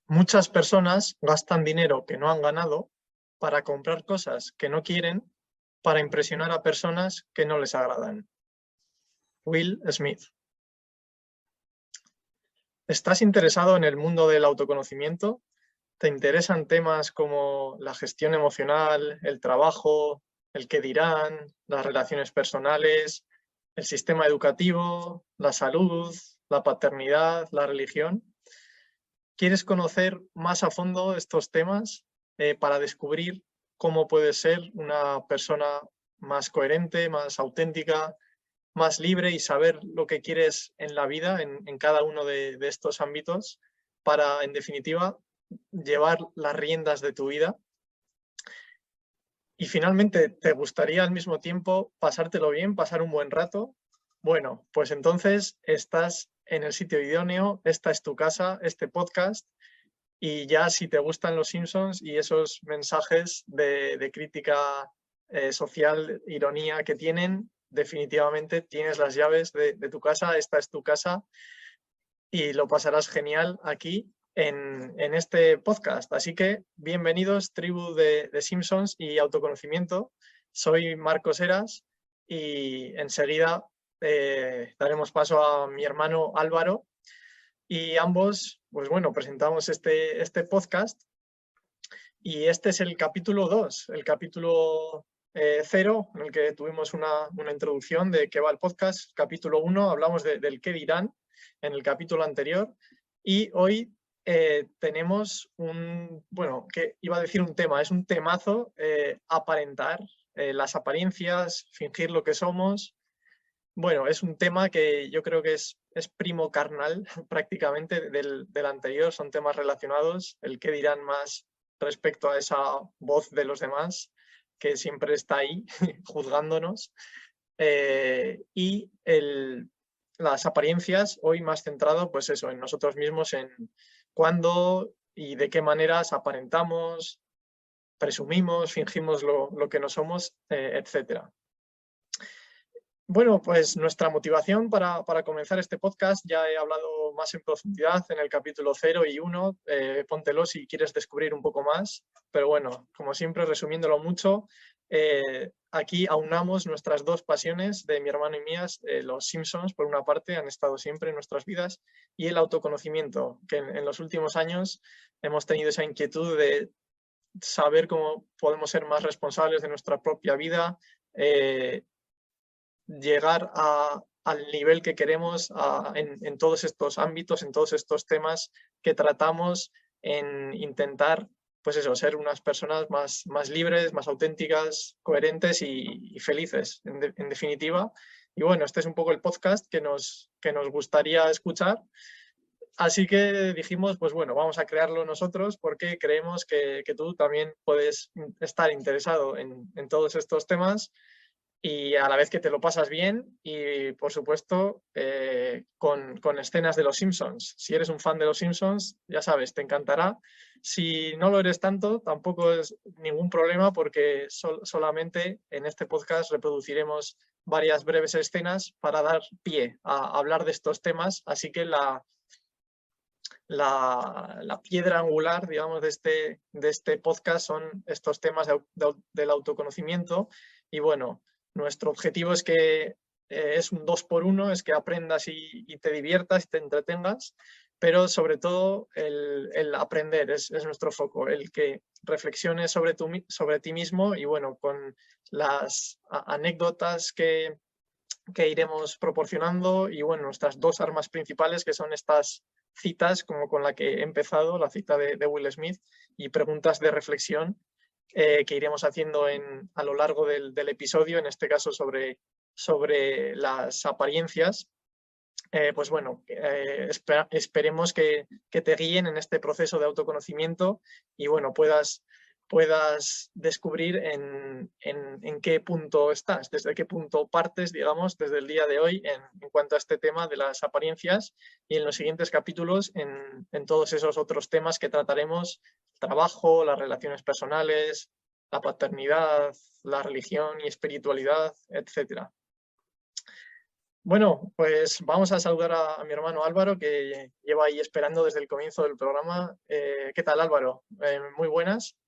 Muchas personas gastan dinero que no han ganado para comprar cosas que no quieren para impresionar a personas que no les agradan. Will Smith. ¿Estás interesado en el mundo del autoconocimiento? ¿Te interesan temas como la gestión emocional, el trabajo, el qué dirán, las relaciones personales, el sistema educativo, la salud, la paternidad, la religión? ¿Quieres conocer más a fondo estos temas para descubrir cómo puedes ser una persona más coherente, más auténtica, más libre y saber lo que quieres en la vida, en cada uno de estos ámbitos, para, en definitiva, llevar las riendas de tu vida? Y finalmente, ¿te gustaría al mismo tiempo pasártelo bien, pasar un buen rato? Bueno, pues entonces estás en el sitio idóneo, esta es tu casa, este podcast. Y ya si te gustan los Simpsons y esos mensajes de crítica social, ironía que tienen, definitivamente tienes las llaves de tu casa, esta es tu casa y lo pasarás genial aquí en este podcast. Así que bienvenidos, tribu de Simpsons y autoconocimiento. Soy Marcos Heras y enseguida daremos paso a mi hermano Álvaro y ambos, pues bueno, presentamos este podcast y este es el capítulo 2, el capítulo 0, en el que tuvimos una introducción de qué va el podcast. Capítulo 1, hablamos del qué dirán en el capítulo anterior y hoy tenemos bueno, que iba a decir un tema, es un temazo, aparentar, las apariencias, fingir lo que somos. Bueno, es un tema que yo creo que es primo carnal prácticamente del anterior, son temas relacionados, el qué dirán más respecto a esa voz de los demás que siempre está ahí juzgándonos. Y las apariencias, hoy más centrado pues eso, en nosotros mismos, en cuándo y de qué maneras aparentamos, presumimos, fingimos lo que no somos, etcétera. Bueno, pues nuestra motivación para comenzar este podcast, ya he hablado más en profundidad en el capítulo 0 y 1, póntelo si quieres descubrir un poco más, pero bueno, como siempre, resumiéndolo mucho, aquí aunamos nuestras dos pasiones de mi hermano y mías, los Simpsons, por una parte, han estado siempre en nuestras vidas, y el autoconocimiento, que en los últimos años hemos tenido esa inquietud de saber cómo podemos ser más responsables de nuestra propia vida, llegar al nivel que queremos en todos estos ámbitos, en todos estos temas que tratamos, en intentar, pues eso, ser unas personas más libres, más auténticas, coherentes y felices, en definitiva. Y bueno, este es un poco el podcast que nos gustaría escuchar. Así que dijimos, pues bueno, vamos a crearlo nosotros porque creemos que tú también puedes estar interesado en todos estos temas y a la vez que te lo pasas bien y, por supuesto, con escenas de los Simpsons. Si eres un fan de los Simpsons, ya sabes, te encantará. Si no lo eres tanto, tampoco es ningún problema porque solamente en este podcast reproduciremos varias breves escenas para dar pie a hablar de estos temas. Así que la piedra angular, digamos, de este podcast son estos temas del autoconocimiento. Y bueno, nuestro objetivo es que es un 2x1, es que aprendas y te diviertas y te entretengas, pero sobre todo el aprender es nuestro foco, el que reflexiones sobre ti mismo y bueno, con las anécdotas que iremos proporcionando y bueno, nuestras dos armas principales que son estas citas como con la que he empezado, la cita de Will Smith y preguntas de reflexión que iremos haciendo a lo largo del episodio, en este caso sobre las apariencias. Pues bueno, esperemos que te guíen en este proceso de autoconocimiento y bueno, puedas descubrir en qué punto estás, desde qué punto partes, digamos, desde el día de hoy en cuanto a este tema de las apariencias y en los siguientes capítulos en todos esos otros temas que trataremos, el trabajo, las relaciones personales, la paternidad, la religión y espiritualidad, etc. Bueno, pues vamos a saludar a mi hermano Álvaro, que lleva ahí esperando desde el comienzo del programa. ¿Qué tal, Álvaro? Muy buenas.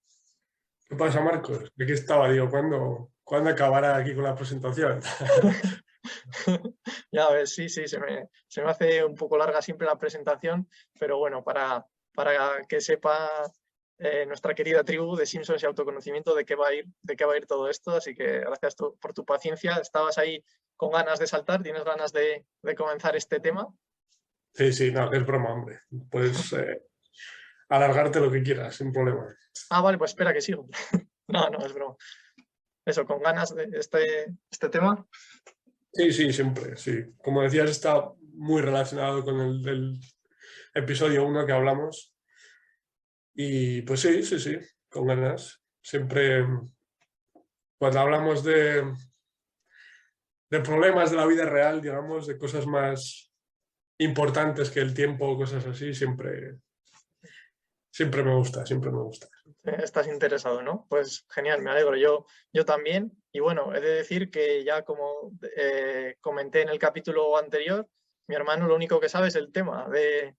¿Qué pasa, Marcos? ¿De qué estaba? Digo, ¿cuándo acabará aquí con la presentación? Ya ves, sí, se me hace un poco larga siempre la presentación, pero bueno, para que sepa nuestra querida tribu de Simpsons y autoconocimiento de qué va a ir todo esto. Así que gracias por tu paciencia. Estabas ahí con ganas de saltar, tienes ganas de comenzar este tema. Sí, sí, no, que es broma, hombre. Puedes alargarte lo que quieras, sin problema. Ah, vale, pues espera que sigo. No, no, es broma. Eso, con ganas de este tema. Sí, sí, siempre, sí. Como decías, está muy relacionado con el del episodio 1 que hablamos. Y pues sí, sí, sí, con ganas. Siempre cuando hablamos de problemas de la vida real, digamos, de cosas más importantes que el tiempo, cosas así, siempre me gusta, siempre me gusta. Estás interesado, ¿no? Pues genial, me alegro. Yo también. Y bueno, he de decir que ya como comenté en el capítulo anterior, mi hermano lo único que sabe es el tema de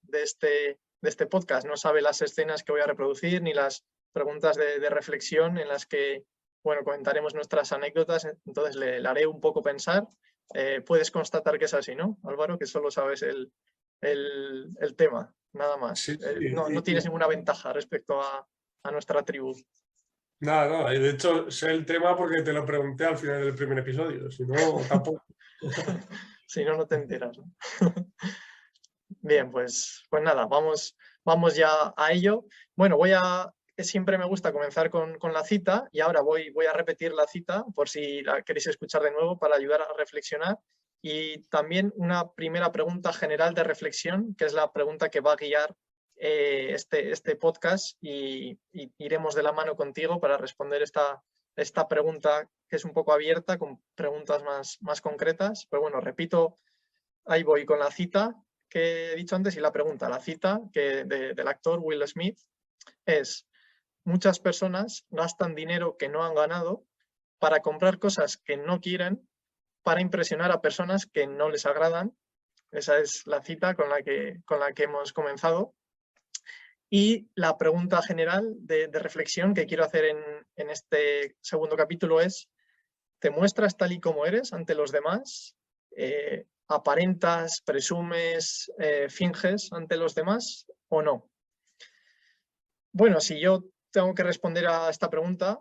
este podcast. No sabe las escenas que voy a reproducir ni las preguntas de reflexión en las que, bueno, comentaremos nuestras anécdotas. Entonces le haré un poco pensar. Puedes constatar que es así, ¿no, Álvaro? Que solo sabes el tema, nada más. Sí, sí, No tienes ninguna ventaja respecto a nuestra tribu. nada, nada. Y de hecho, sé el tema porque te lo pregunté al final del primer episodio. Si no, tampoco. Si no, no te enteras, ¿no? Bien, pues nada, vamos ya a ello. Bueno, siempre me gusta comenzar con la cita y ahora voy a repetir la cita por si la queréis escuchar de nuevo para ayudar a reflexionar. Y también una primera pregunta general de reflexión, que es la pregunta que va a guiar este podcast y iremos de la mano contigo para responder esta pregunta que es un poco abierta, con preguntas más concretas. Pero bueno, repito, ahí voy con la cita que he dicho antes y la pregunta. La cita del actor Will Smith es: muchas personas gastan dinero que no han ganado para comprar cosas que no quieren para impresionar a personas que no les agradan. Esa es la cita con la que hemos comenzado. Y la pregunta general de reflexión que quiero hacer en este segundo capítulo es: ¿te muestras tal y como eres ante los demás? ¿Aparentas, presumes, finges ante los demás o no? Bueno, si yo tengo que responder a esta pregunta,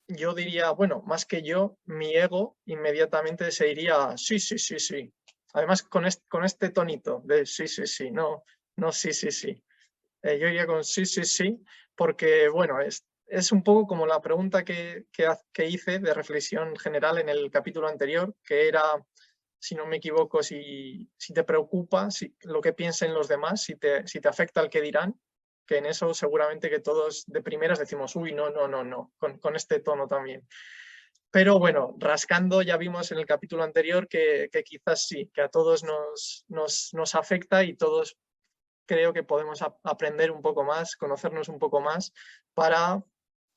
yo diría, bueno, más que yo, mi ego inmediatamente se iría, sí, sí, sí, sí. Además, con este tonito de sí, sí, sí, no, no, sí, sí, sí. Yo iría con sí, sí, sí, porque, bueno, es un poco como la pregunta que hice de reflexión general en el capítulo anterior, que era, si no me equivoco, si te preocupa lo que piensen los demás, si te afecta el que dirán, que en eso seguramente que todos de primeras decimos, uy, no, no, no, no, con este tono también. Pero bueno, rascando ya vimos en el capítulo anterior que quizás sí, que a todos nos afecta y todos creo que podemos aprender un poco más, conocernos un poco más para,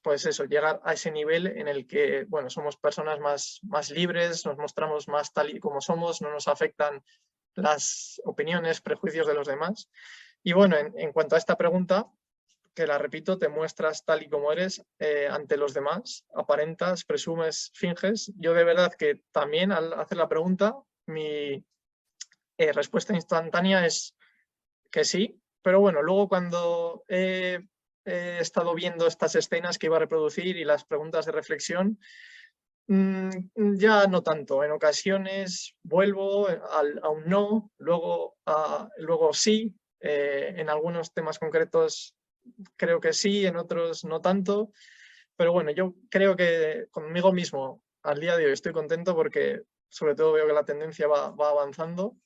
pues eso, llegar a ese nivel en el que, bueno, somos personas más libres, nos mostramos más tal y como somos, no nos afectan las opiniones, prejuicios de los demás. Y bueno, en cuanto a esta pregunta, que la repito, te muestras tal y como eres ante los demás, aparentas, presumes, finges. Yo de verdad que también al hacer la pregunta, mi respuesta instantánea es que sí, pero bueno, luego cuando he estado viendo estas escenas que iba a reproducir y las preguntas de reflexión, ya no tanto. En ocasiones vuelvo a un no, luego sí. En algunos temas concretos creo que sí, en otros no tanto. Pero bueno, yo creo que conmigo mismo al día de hoy estoy contento porque sobre todo veo que la tendencia va avanzando.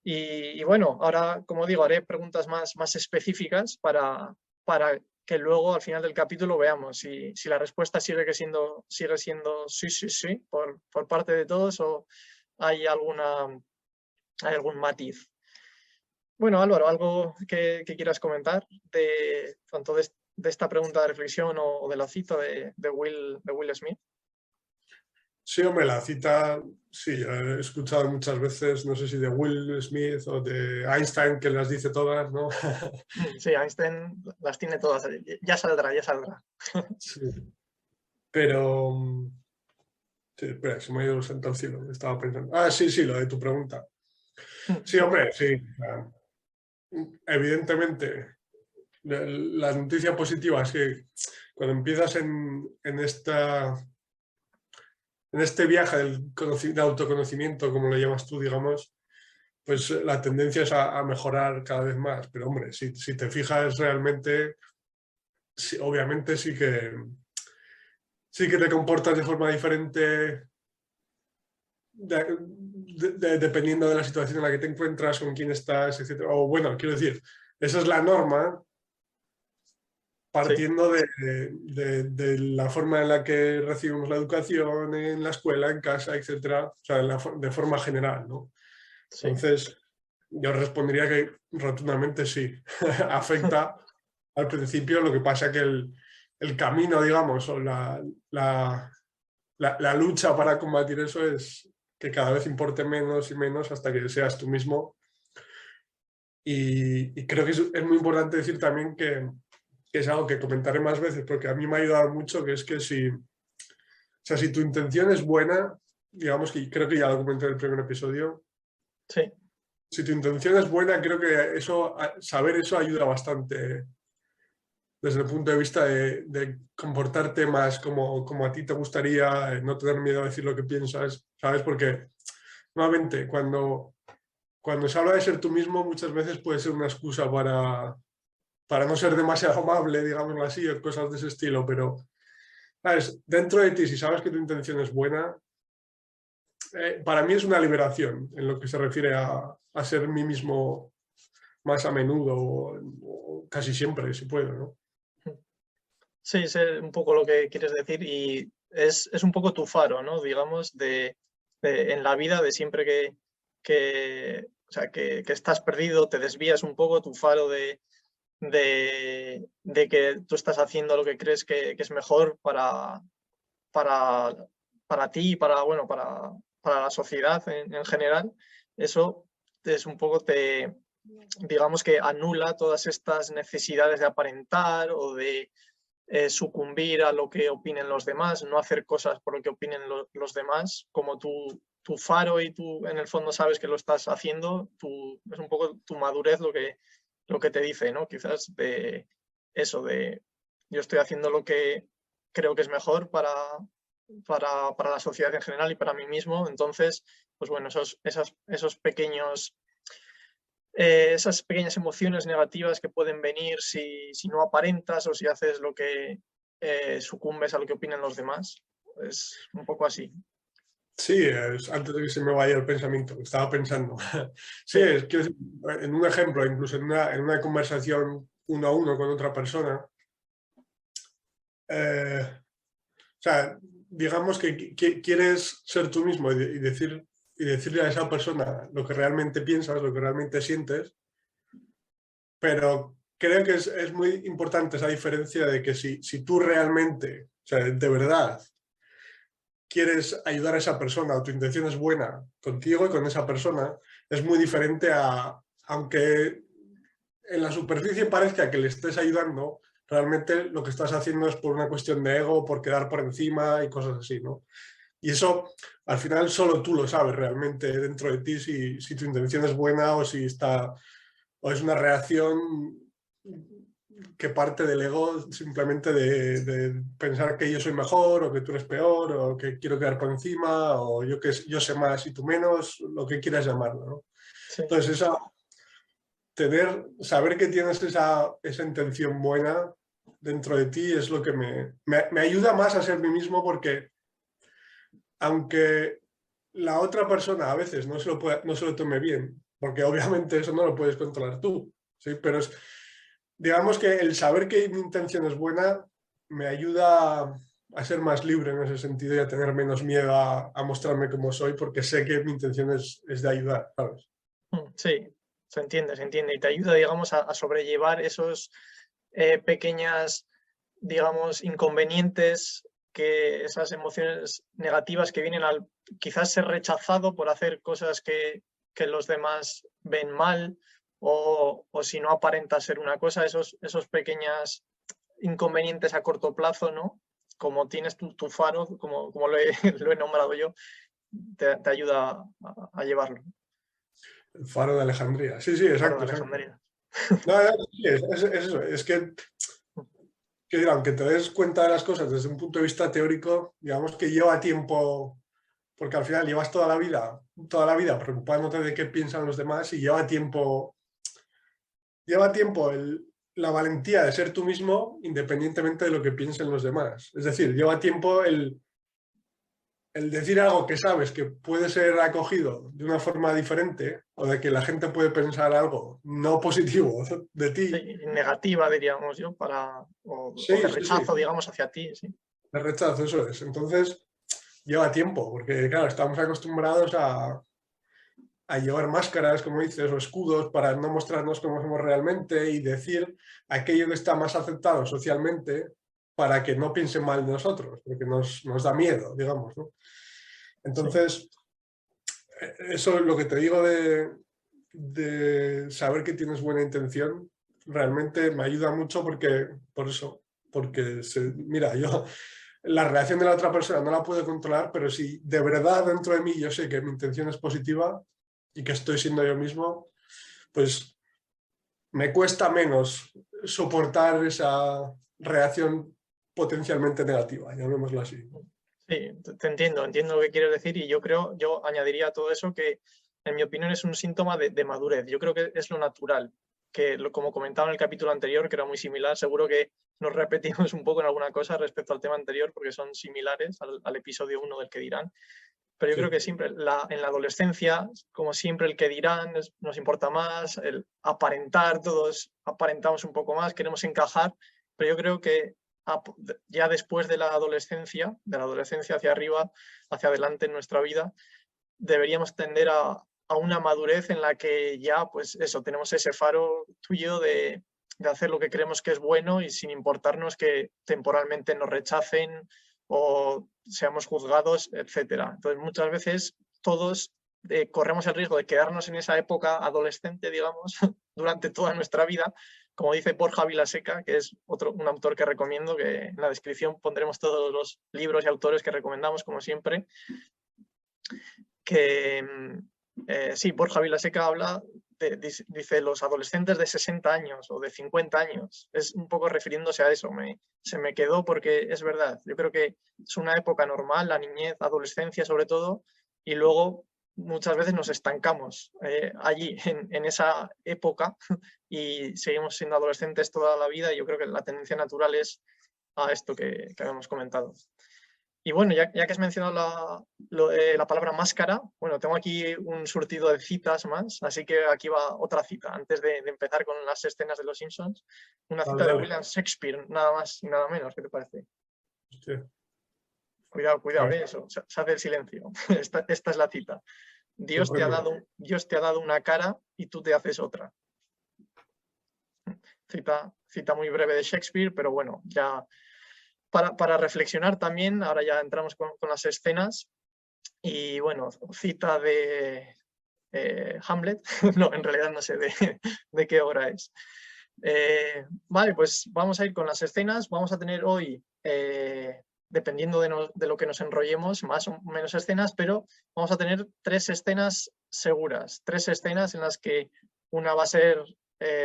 Y bueno, ahora, como digo, haré preguntas más específicas para que luego al final del capítulo veamos si la respuesta sigue siendo sí, sí, sí, por parte de todos o hay hay algún matiz. Bueno, Álvaro, ¿algo que quieras comentar tanto de esta pregunta de reflexión o de la cita de Will Smith? Sí, hombre, la cita, sí, he escuchado muchas veces, no sé si de Will Smith o de Einstein, que las dice todas, ¿no? Sí, Einstein las tiene todas. Ya saldrá, ya saldrá. Sí. Pero, sí, espera, se me ha ido el santo al cielo, estaba pensando. Ah, sí, sí, lo de tu pregunta. Sí, hombre, sí. Evidentemente, la noticia positiva es que cuando empiezas en este viaje de autoconocimiento, como lo llamas tú, digamos, pues la tendencia es a mejorar cada vez más. Pero hombre, si te fijas realmente, sí, obviamente sí que te comportas de forma diferente dependiendo de la situación en la que te encuentras, con quién estás, etc. O bueno, quiero decir, esa es la norma Sí, partiendo de la forma en la que recibimos la educación en la escuela, en casa, etcétera, o sea, de forma general, ¿no? sí. Entonces, yo respondería que rotundamente sí, afecta al principio, lo que pasa que el camino, digamos, o la lucha para combatir eso es que cada vez importe menos y menos hasta que seas tú mismo. Y creo que es muy importante decir también que es algo que comentaré más veces porque a mí me ha ayudado mucho, que es que o sea, si tu intención es buena, digamos que creo que ya lo comenté en el primer episodio, Sí, si tu intención es buena, creo que saber eso ayuda bastante desde el punto de vista de comportarte más como a ti te gustaría, no tener miedo a decir lo que piensas, ¿sabes? Porque nuevamente, cuando se habla de ser tú mismo, muchas veces puede ser una excusa para no ser demasiado amable, digámoslo así, o cosas de ese estilo, pero ¿sabes? Dentro de ti, si sabes que tu intención es buena, para mí es una liberación en lo que se refiere a ser mí mismo más a menudo o casi siempre, si puedo, ¿no? sí, sé un poco lo que quieres decir y es un poco tu faro, ¿no? Digamos, en la vida, de siempre o sea, que estás perdido, te desvías un poco, tu faro de que tú estás haciendo lo que crees que es mejor para, para ti y bueno, para la sociedad en general. Eso es un poco digamos que anula todas estas necesidades de aparentar o de sucumbir a lo que opinen los demás, no hacer cosas por lo que opinen los demás, como tu faro y tú en el fondo sabes que lo estás haciendo, es un poco tu madurez lo que te dice, ¿no? Quizás de eso, de yo estoy haciendo lo que creo que es mejor para la sociedad en general y para mí mismo, entonces, pues bueno, esos pequeños esas pequeñas emociones negativas que pueden venir si no aparentas o si haces lo que sucumbes a lo que opinan los demás. Es un poco así. Sí, antes de que se me vaya el pensamiento, estaba pensando. Sí, Sí, quiero decir, en un ejemplo, incluso en una conversación uno a uno con otra persona, o sea, digamos que quieres ser tú mismo y decirle a esa persona lo que realmente piensas, lo que realmente sientes, pero creo que es muy importante esa diferencia de que si tú realmente, o sea, de verdad, quieres ayudar a esa persona o tu intención es buena contigo y con esa persona, es muy diferente aunque en la superficie parezca que le estés ayudando, realmente lo que estás haciendo es por una cuestión de ego, por quedar por encima y cosas así, ¿no? Y eso, al final, solo tú lo sabes realmente dentro de ti si tu intención es buena o es una reacción que parte del ego simplemente de pensar que yo soy mejor o que tú eres peor o que quiero quedar por encima o yo sé más y tú menos, lo que quieras llamarlo, ¿no? sí. Entonces, saber que tienes esa intención buena dentro de ti es lo que me ayuda más a ser mí mismo porque aunque la otra persona a veces no se lo tome bien, porque obviamente eso no lo puedes controlar tú, ¿sí? Pero digamos que el saber que mi intención es buena me ayuda a ser más libre en ese sentido y a tener menos miedo a mostrarme como soy porque sé que mi intención es de ayudar, ¿sabes? Sí, se entiende. Y te ayuda, digamos, a sobrellevar esos pequeñas, digamos, inconvenientes que esas emociones negativas que vienen al quizás ser rechazado por hacer cosas que los demás ven mal, o si no aparenta ser una cosa, esos pequeños inconvenientes a corto plazo, ¿no? Como tienes tu faro, como lo he nombrado yo, te ayuda a llevarlo. El faro de Alejandría. Sí, sí, Faro exacto, de exacto. Alejandría. No, no, sí, es eso. Es que digo, aunque te des cuenta de las cosas desde un punto de vista teórico, digamos que lleva tiempo, porque al final llevas toda la vida preocupándote de qué piensan los demás y lleva tiempo la valentía de ser tú mismo independientemente de lo que piensen los demás. Es decir, lleva tiempo el decir algo que sabes que puede ser acogido de una forma diferente o de que la gente puede pensar algo no positivo de Sí, ti. negativa, diríamos yo, o de Sí, sí, sí, rechazo, digamos, hacia ti. Sí. de rechazo, eso es. Entonces, lleva tiempo, porque claro, estamos acostumbrados a llevar máscaras, como dices, o escudos para no mostrarnos cómo somos realmente y decir aquello que está más aceptado socialmente para que no piensen mal de nosotros, porque nos da miedo, digamos, ¿no? Sí. Entonces, eso es lo que te digo de saber que tienes buena intención, realmente me ayuda mucho por eso, porque mira, yo la reacción de la otra persona no la puedo controlar, pero si de verdad dentro de mí yo sé que mi intención es positiva y que estoy siendo yo mismo, pues me cuesta menos soportar esa reacción potencialmente negativa, llamémoslo así. Sí, te entiendo lo que quieres decir, y yo añadiría a todo eso que, en mi opinión, es un síntoma de madurez. Yo creo que es lo natural, como comentaba en el capítulo anterior, que era muy similar, seguro que nos repetimos un poco en alguna cosa respecto al tema anterior, porque son similares al episodio 1 del que dirán, pero yo Sí, creo que siempre en la adolescencia, como siempre, el que dirán nos importa más, el aparentar, todos aparentamos un poco más, queremos encajar, pero yo creo que ya después de la adolescencia hacia arriba, hacia adelante en nuestra vida, deberíamos tender a una madurez en la que ya, pues eso, tenemos ese faro tuyo de hacer lo que creemos que es bueno y sin importarnos que temporalmente nos rechacen o seamos juzgados, etcétera. Entonces, muchas veces todos corremos el riesgo de quedarnos en esa época adolescente, digamos, durante toda nuestra vida, como dice Borja Vilaseca, que es un autor que recomiendo, que en la descripción pondremos todos los libros y autores que recomendamos, como siempre, que sí, Borja Vilaseca habla, dice los adolescentes de 60 años o de 50 años, es un poco refiriéndose a eso, se me quedó porque es verdad, yo creo que es una época normal, la niñez, adolescencia sobre todo, y luego muchas veces nos estancamos allí, en esa época, y seguimos siendo adolescentes toda la vida, y yo creo que la tendencia natural es a esto que habíamos comentado. Y bueno, ya que has mencionado la palabra máscara, bueno, tengo aquí un surtido de citas más, así que aquí va otra cita, antes de empezar con las escenas de Los Simpsons, una dale, cita de dale. William Shakespeare, nada más y nada menos, ¿qué te parece? Hostia. A Cuidado, ver, eso, se hace el silencio. Esta es la cita. Dios te ha sorpréndeme. dado una cara y tú te haces otra. Cita muy breve de Shakespeare, pero bueno, ya para reflexionar también, ahora ya entramos con las escenas. Y bueno, cita de Hamlet, no, en realidad no sé de qué obra es. Vale, pues vamos a ir con las escenas. Vamos a tener hoy, dependiendo de lo que nos enrollemos, más o menos escenas, pero vamos a tener 3 escenas seguras. 3 escenas en las que una va a ser,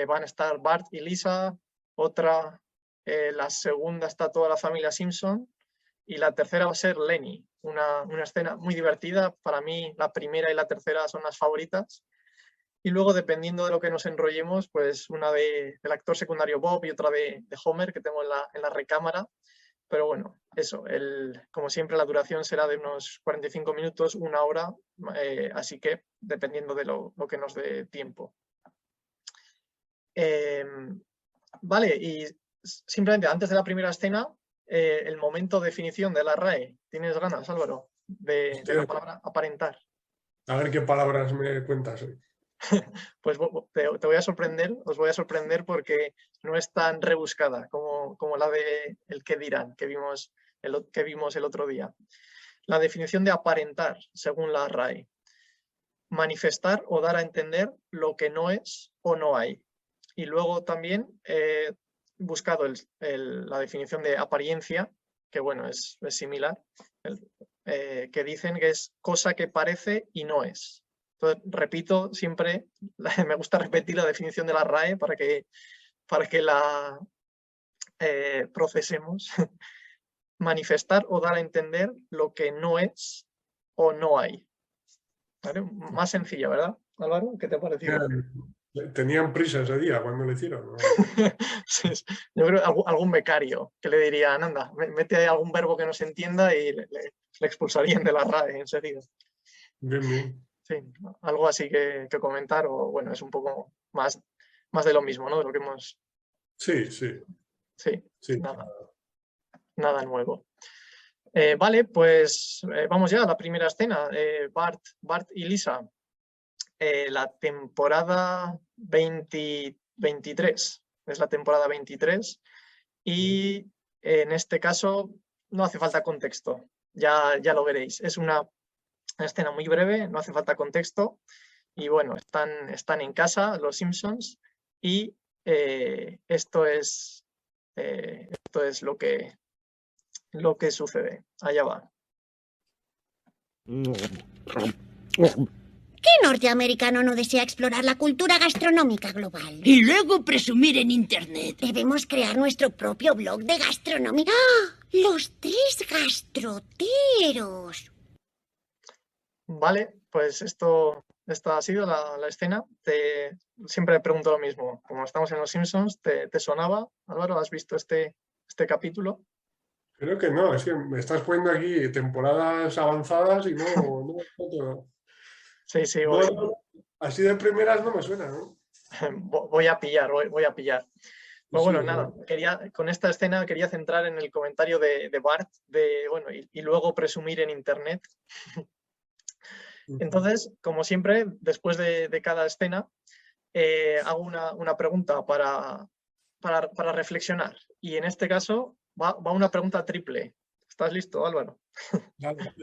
van a estar Bart y Lisa, otra, la segunda está toda la familia Simpson, y la tercera va a ser Lenny, una escena muy divertida. Para mí la primera y la tercera son las favoritas. Y luego, dependiendo de lo que nos enrollemos, pues una del actor secundario Bob y otra de Homer, que tengo en la recámara. Pero bueno, eso, como siempre la duración será de unos 45 minutos, 1 hora, así que dependiendo de lo que nos dé tiempo. Vale, y simplemente antes de la primera escena, el momento de definición de la RAE. ¿Tienes ganas, Álvaro, de la Hostia, palabra aparentar? a ver qué palabras me cuentas hoy. Pues te voy a sorprender, os voy a sorprender porque no es tan rebuscada como la de el que dirán, que vimos que vimos el otro día. La definición de aparentar, según la RAE. Manifestar o dar a entender lo que no es o no hay. Y luego también he buscado la definición de apariencia, que bueno, es similar, que dicen que es cosa que parece y no es. Entonces, repito siempre, me gusta repetir la definición de la RAE para que la procesemos. Manifestar o dar a entender lo que no es o no hay. ¿Vale? Más sencilla, ¿verdad, Álvaro? ¿Qué te ha parecido? Tenían prisa ese día cuando lo hicieron, ¿no? Sí, yo creo que algún becario que le dirían, anda, mete ahí algún verbo que no se entienda y le expulsarían de la RAE enseguida. Bien, bien. Sí, algo así que comentar, o bueno, es un poco más de lo mismo, ¿no? De lo que hemos... Sí, sí. Sí, Sí. nada nuevo. Vale, pues vamos ya a la primera escena. Bart y Lisa. La temporada 23. Es la temporada 23. Y en este caso no hace falta contexto. Ya lo veréis. Es una escena muy breve, no hace falta contexto. Y bueno, están en casa los Simpsons y esto es lo que sucede. Allá va. ¿Qué norteamericano no desea explorar la cultura gastronómica global? Y luego presumir en Internet. Debemos crear nuestro propio blog de gastronomía. ¡Ah! ¡Los tres gastroteros! Vale, pues esta ha sido la escena. Siempre pregunto lo mismo. Como estamos en Los Simpsons, ¿te sonaba, Álvaro? ¿Has visto este capítulo? Creo que no, es que me estás poniendo aquí temporadas avanzadas y no Sí, sí, así de primeras no me suena, ¿no? voy a pillar, voy a pillar. Pero bueno, Sí, nada, con esta escena quería centrar en el comentario de Bart, y luego presumir en Internet. Entonces, como siempre, después de cada escena, hago una pregunta para reflexionar. Y en este caso va una pregunta triple. ¿Estás listo, Álvaro? Vale.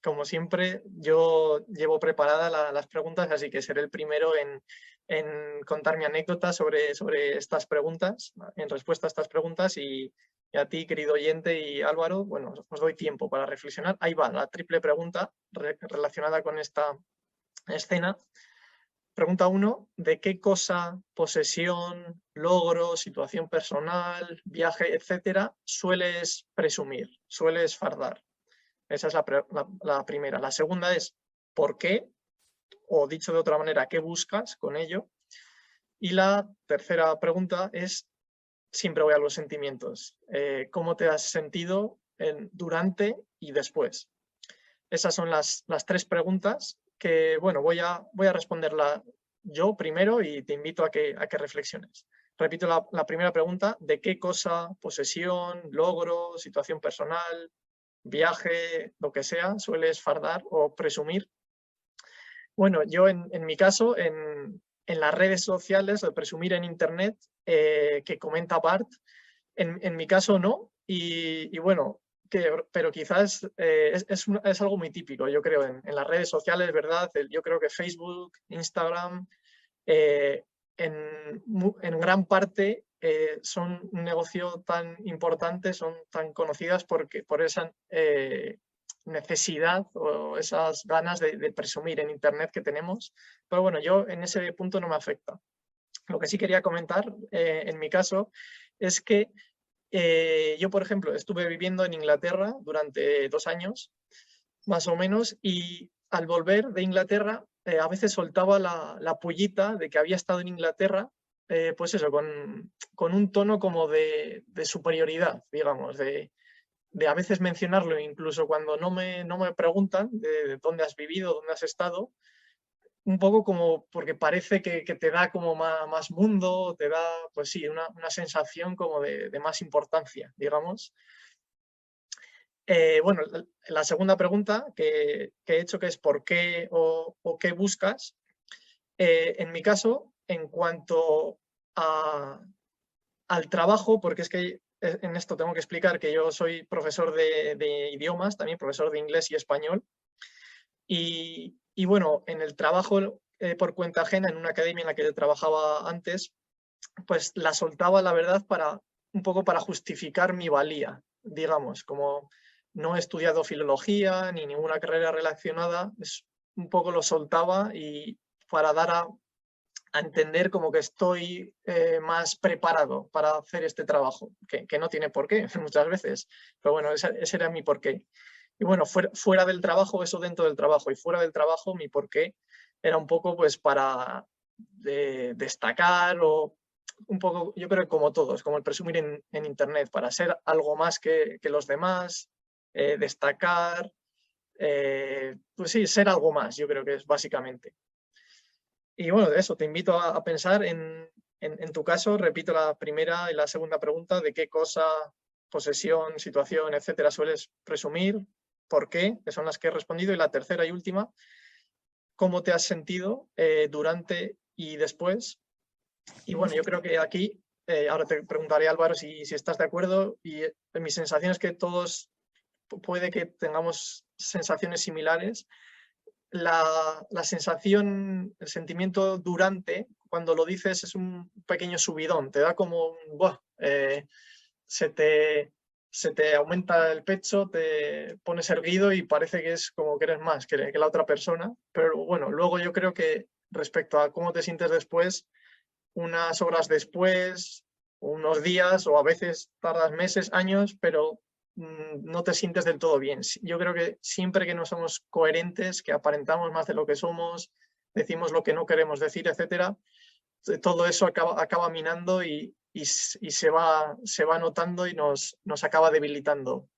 Como siempre, yo llevo preparadas las preguntas, así que seré el primero en contar mi anécdota sobre estas preguntas, en respuesta a estas preguntas, y a ti, querido oyente, y Álvaro, bueno, os doy tiempo para reflexionar. Ahí va, la triple pregunta relacionada con esta escena. Pregunta 1, ¿de qué cosa, posesión, logro, situación personal, viaje, etcétera, sueles presumir, sueles fardar? Esa es la primera. La segunda es ¿por qué? O dicho de otra manera, ¿qué buscas con ello? Y la tercera pregunta es, siempre voy a los sentimientos. ¿Cómo te has sentido durante y después? Esas son las tres preguntas que, bueno, voy a responderla yo primero y te invito a que reflexiones. Repito la primera pregunta, ¿de qué cosa, posesión, logro, situación personal, viaje, lo que sea, sueles fardar o presumir? Bueno, yo en mi caso, en las redes sociales, de presumir en Internet, que comenta Bart, en mi caso no, y bueno, pero quizás es algo muy típico, yo creo, en las redes sociales, ¿verdad? Yo creo que Facebook, Instagram, en gran parte son un negocio tan importante, son tan conocidas por esa necesidad o esas ganas de presumir en Internet que tenemos. Pero bueno, yo en ese punto no me afecta. Lo que sí quería comentar en mi caso es que yo, por ejemplo, estuve viviendo en Inglaterra durante 2 años, más o menos, y al volver de Inglaterra a veces soltaba la pullita de que había estado en Inglaterra, pues eso, con un tono como de superioridad, digamos, de a veces mencionarlo incluso cuando no me preguntan de dónde has vivido, dónde has estado, un poco como porque parece que te da como más mundo, te da, pues sí, una sensación como de más importancia, digamos. Bueno, la segunda pregunta que he hecho, que es ¿por qué o qué buscas? En mi caso, en cuanto al trabajo, porque es que en esto tengo que explicar que yo soy profesor de idiomas, también profesor de inglés y español. Y bueno, en el trabajo por cuenta ajena, en una academia en la que yo trabajaba antes, pues la soltaba, la verdad, un poco para justificar mi valía, digamos, como no he estudiado filología ni ninguna carrera relacionada, un poco lo soltaba y para dar a entender como que estoy más preparado para hacer este trabajo, que no tiene por qué muchas veces, pero bueno, ese era mi porqué. Y bueno, fuera del trabajo, eso dentro del trabajo, y fuera del trabajo mi porqué era un poco pues para destacar o un poco, yo creo que como todos, como el presumir en Internet, para ser algo más que los demás, destacar, pues sí, ser algo más, yo creo que es básicamente. Y bueno, de eso, te invito a pensar en tu caso, repito la primera y la segunda pregunta, de qué cosa, posesión, situación, etcétera, sueles presumir, por qué, que son las que he respondido, y la tercera y última, cómo te has sentido durante y después. Y bueno, yo creo que aquí, ahora te preguntaré, Álvaro, si estás de acuerdo, y mi sensación es que todos puede que tengamos sensaciones similares. La sensación, el sentimiento durante, cuando lo dices, es un pequeño subidón, te da como un... ¡buah! Se te aumenta el pecho, te pones erguido y parece que es como que eres más que la otra persona. Pero bueno, luego yo creo que respecto a cómo te sientes después, unas horas después, unos días o a veces tardas meses, años, pero no te sientes del todo bien. Yo creo que siempre que no somos coherentes, que aparentamos más de lo que somos, decimos lo que no queremos decir, etcétera, todo eso acaba minando y se va notando y nos acaba debilitando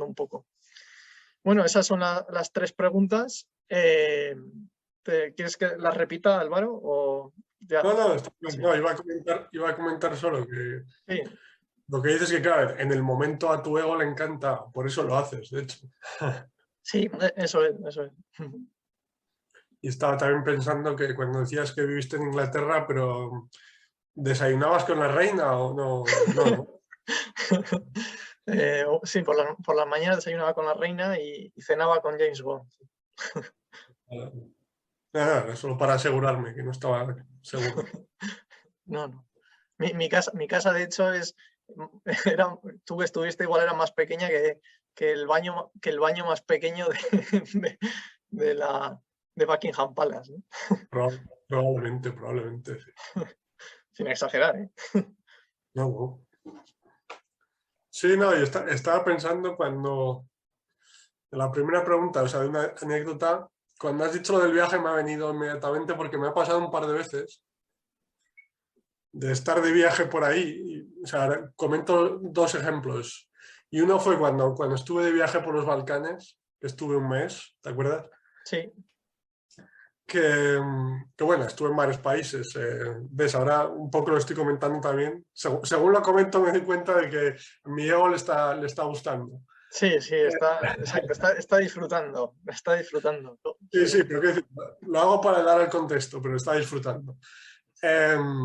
un poco. Bueno, esas son las tres preguntas. ¿Quieres que las repita, Álvaro? ¿O ya? No, iba a comentar solo que Sí. lo que dices es que, claro, en el momento a tu ego le encanta, por eso lo haces, de hecho. Sí, eso es, eso es. Y estaba también pensando que cuando decías que viviste en Inglaterra, pero ¿desayunabas con la reina o no? No. Sí, por las mañanas desayunaba con la reina y cenaba con James Bond. Nada, solo para asegurarme que no estaba seguro. No. Mi casa, de hecho, tú que estuviste, igual era más pequeña que el baño más pequeño de Buckingham Palace, ¿no? Probablemente, sí. Sin exagerar, ¿eh? No. Sí, no, yo estaba pensando cuando, en la primera pregunta, o sea, de una anécdota, cuando has dicho lo del viaje me ha venido inmediatamente porque me ha pasado un par de veces de estar de viaje por ahí. O sea, comento dos ejemplos. Y uno fue cuando estuve de viaje por los Balcanes, que estuve un mes, ¿te acuerdas? Sí. Que bueno, estuve en varios países. Ves, ahora un poco lo estoy comentando también. Según lo comento me doy cuenta de que a mi ego le está gustando. Sí, exacto, está disfrutando, Sí, sí, pero lo hago para dar el contexto, pero está disfrutando.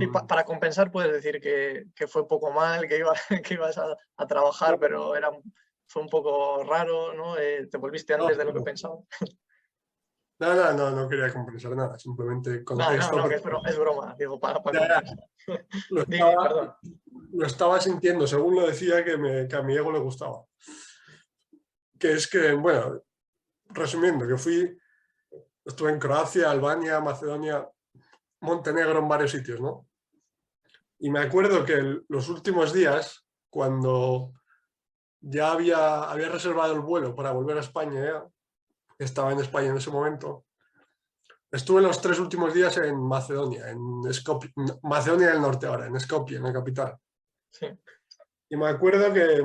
Y para compensar puedes decir que fue poco mal, que ibas a trabajar, pero fue un poco raro, ¿no? Te volviste antes de lo que pensaba. No quería compensar nada, simplemente contexto. No, que es broma, digo, para Ya, compensar. lo Perdón. estaba sintiendo, según lo decía, que a mi ego le gustaba. Que es que, bueno, resumiendo, estuve en Croacia, Albania, Macedonia, Montenegro, en varios sitios, ¿no? Y me acuerdo que los últimos días, cuando ya había reservado el vuelo para volver a España, estaba en España en ese momento, estuve los 3 últimos días en Macedonia, en Skopje, Macedonia del Norte ahora, en Skopje, en la capital. Sí. Y me acuerdo que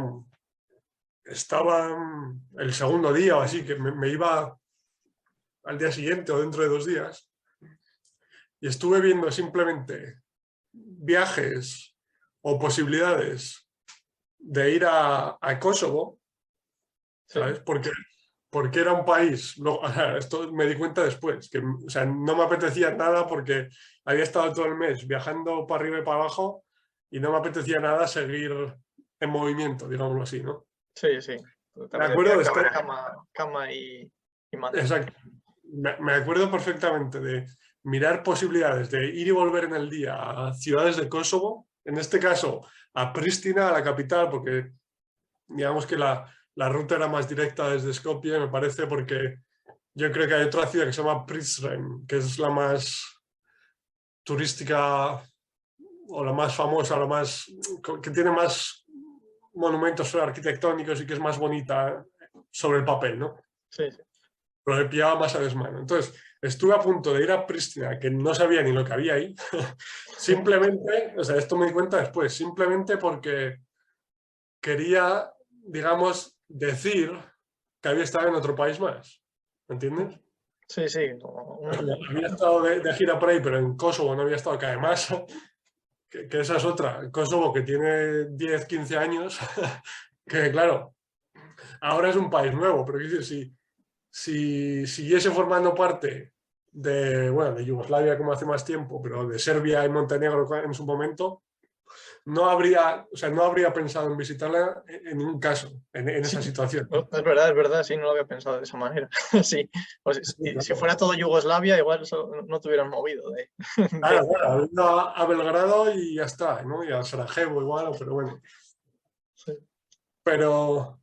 estaba el segundo día o así, que me iba al día siguiente o dentro de 2 días, y estuve viendo simplemente viajes o posibilidades de ir a Kosovo, ¿sabes? Sí. Porque era un país, esto me di cuenta después, que o sea, no me apetecía nada porque había estado todo el mes viajando para arriba y para abajo y no me apetecía nada seguir en movimiento, digámoslo así, ¿no? Sí, sí. Me acuerdo de estar... Cama y mando. Exacto. Me acuerdo perfectamente de mirar posibilidades de ir y volver en el día a ciudades de Kosovo, en este caso a Pristina, a la capital, porque digamos que la ruta era más directa desde Skopje, me parece, porque yo creo que hay otra ciudad que se llama Prizren, que es la más turística o la más famosa, que tiene más monumentos arquitectónicos y que es más bonita sobre el papel, ¿no? Sí, sí. Pero me pillaba más a desmano. Entonces, estuve a punto de ir a Pristina, que no sabía ni lo que había ahí, simplemente, o sea, esto me di cuenta después, simplemente porque quería, digamos, decir que había estado en otro país más, ¿me entiendes? Sí, sí. Había estado de gira por ahí, pero en Kosovo no había estado, que además, que esa es otra, Kosovo que tiene 10, 15 años, que claro, ahora es un país nuevo, pero quiero decir, si siguiese formando parte de Yugoslavia como hace más tiempo, pero de Serbia y Montenegro en su momento, no habría pensado en visitarla en ningún caso, en esa situación. Es verdad, sí, no lo había pensado de esa manera. Sí, Sí, si claro. fuera todo Yugoslavia, igual eso no te hubieran movido. Claro, ido a Belgrado y ya está, ¿no? Y a Sarajevo igual, pero bueno. Sí. Pero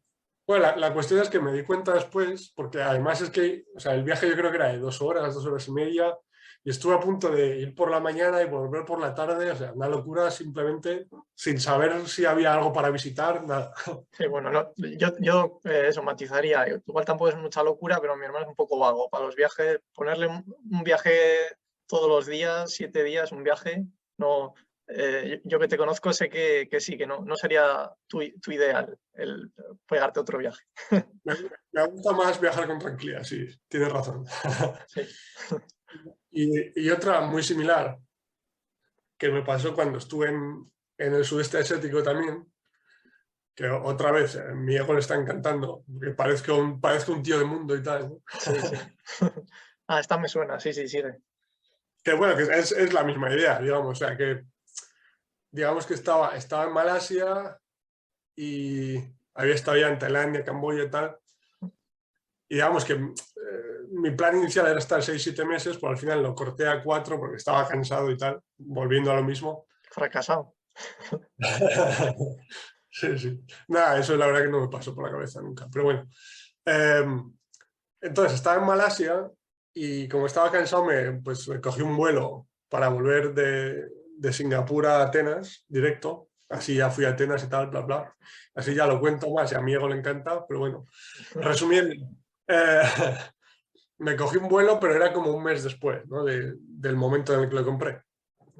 bueno, la cuestión es que me di cuenta después, porque además es que, o sea, el viaje yo creo que era de 2 horas y media, y estuve a punto de ir por la mañana y volver por la tarde, o sea, una locura simplemente, sin saber si había algo para visitar, nada. Sí, bueno, yo eso matizaría. Igual tampoco es mucha locura, pero mi hermano es un poco vago para los viajes. Ponerle un viaje todos los días, 7 días, un viaje, no. Yo que te conozco sé que sí, que no sería tu ideal el pegarte otro viaje. Me gusta más viajar con tranquilidad, sí, tienes razón. Sí. Y otra muy similar, que me pasó cuando estuve en el sudeste asiático también, que otra vez mi ego le está encantando, que parezco un tío de mundo y tal, ¿no? Sí, sí. Esta me suena, sí, sigue. Que bueno, que es la misma idea, digamos, o sea, que digamos que estaba en Malasia y había estado ya en Tailandia, Camboya y tal, y digamos que mi plan inicial era estar 6-7 meses, pero al final lo corté a 4 porque estaba cansado y tal, volviendo a lo mismo. Fracasado. Sí, sí. Nada, eso la verdad que no me pasó por la cabeza nunca, pero bueno. Entonces estaba en Malasia y como estaba cansado pues me cogí un vuelo para volver de Singapur a Atenas directo. Así ya fui a Atenas y tal, bla, bla. Así ya lo cuento más y a mi ego le encanta, pero bueno. Resumiendo, eh, me cogí un vuelo, pero era como un mes después, ¿no? del momento en el que lo compré.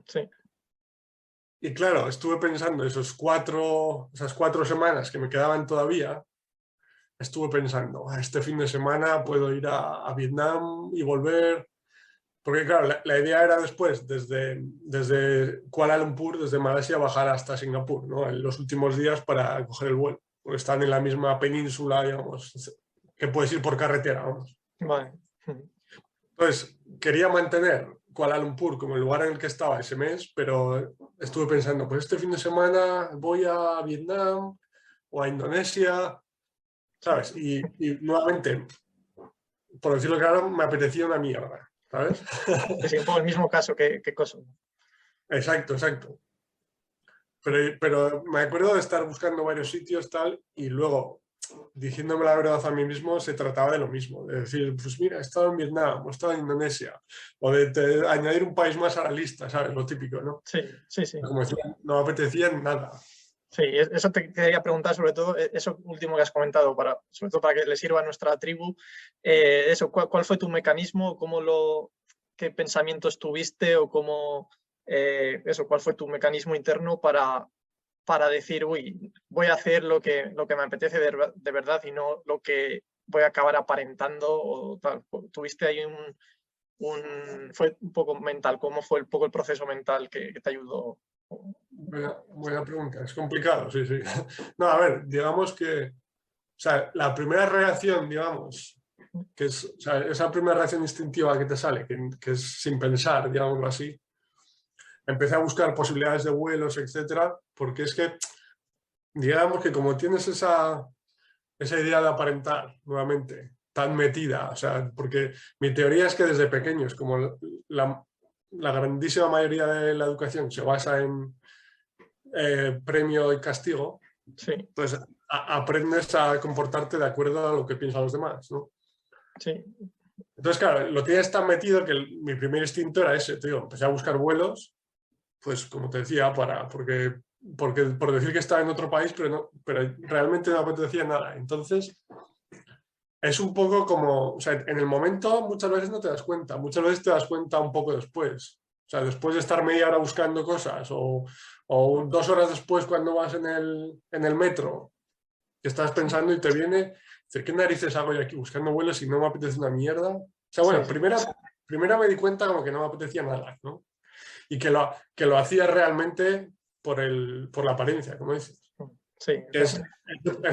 Sí. Y claro, estuve pensando esas 4 semanas que me quedaban todavía, estuve pensando, este fin de semana puedo ir a Vietnam y volver, porque claro, la idea era después, desde Kuala Lumpur, desde Malasia, bajar hasta Singapur, ¿no? En los últimos días para coger el vuelo, porque están en la misma península, digamos, que puedes ir por carretera, vamos. Vale. Entonces, quería mantener Kuala Lumpur como el lugar en el que estaba ese mes, pero estuve pensando, pues este fin de semana voy a Vietnam o a Indonesia, ¿sabes? Y nuevamente, por decirlo claro, me apetecía una mierda, ¿sabes? Es un poco el mismo caso que Kosovo. Exacto, exacto. Pero me acuerdo de estar buscando varios sitios tal y luego, diciéndome la verdad a mí mismo, se trataba de lo mismo. De decir, pues mira, he estado en Vietnam, he estado en Indonesia, o de añadir un país más a la lista, ¿sabes? Lo típico, ¿no? Sí, sí, sí. Como decía, no me apetecía nada. Sí, eso te quería preguntar sobre todo, eso último que has comentado, sobre todo para que le sirva a nuestra tribu. Eso, ¿cuál fue tu mecanismo? ¿Qué pensamientos tuviste o cuál fue tu mecanismo interno para decir, uy, voy a hacer lo que me apetece de verdad y no lo que voy a acabar aparentando o tal? ¿Tuviste ahí fue un poco mental? ¿Cómo fue un poco el proceso mental que te ayudó? Buena pregunta, es complicado, sí, sí. No, a ver, digamos que, o sea, la primera reacción, digamos, que es, o sea, esa primera reacción instintiva que te sale, que es sin pensar, digámoslo así, empecé a buscar posibilidades de vuelos, etcétera, porque es que digamos que como tienes esa idea de aparentar nuevamente tan metida, o sea, porque mi teoría es que desde pequeños, como la grandísima mayoría de la educación se basa en premio y castigo, Sí, pues aprendes a comportarte de acuerdo a lo que piensan los demás, ¿no? sí, Entonces, claro, lo tienes tan metido que mi primer instinto era ese, tío. Empecé a buscar vuelos, pues como te decía, porque por decir que estaba en otro país, pero realmente no me apetecía nada. Entonces, es un poco como, o sea, en el momento muchas veces no te das cuenta, muchas veces te das cuenta un poco después. O sea, después de estar media hora buscando cosas o 2 horas después cuando vas en el metro, que estás pensando y te viene, dices, ¿qué narices hago yo aquí buscando vuelos y no me apetece una mierda? O sea, bueno, sí, primera me di cuenta como que no me apetecía nada, ¿no? Y que lo hacía realmente por la apariencia, como dices. sí, Es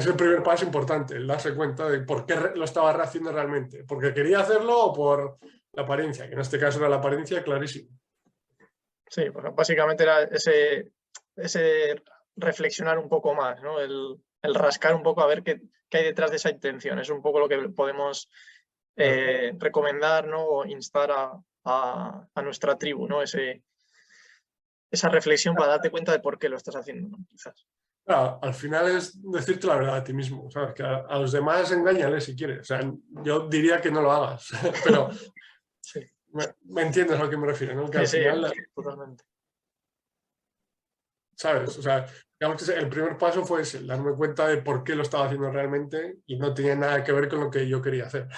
el primer paso importante, el darse cuenta de por qué lo estaba haciendo realmente. ¿Porque quería hacerlo o por la apariencia? Que en este caso era la apariencia, clarísimo. sí, pues básicamente era ese reflexionar un poco más, ¿no? El rascar un poco a ver qué hay detrás de esa intención. Es un poco lo que podemos recomendar, ¿no? O instar a nuestra tribu, ¿no? Esa reflexión para darte cuenta de por qué lo estás haciendo, ¿no? Quizás. Claro, al final es decirte la verdad a ti mismo, ¿sabes? Que a los demás engáñales si quieres. O sea, yo diría que no lo hagas, pero Sí, me entiendes a lo que me refiero, ¿no? Que sí, al sí, final, totalmente. ¿sabes? O sea, digamos que el primer paso fue ese, darme cuenta de por qué lo estaba haciendo realmente y no tenía nada que ver con lo que yo quería hacer.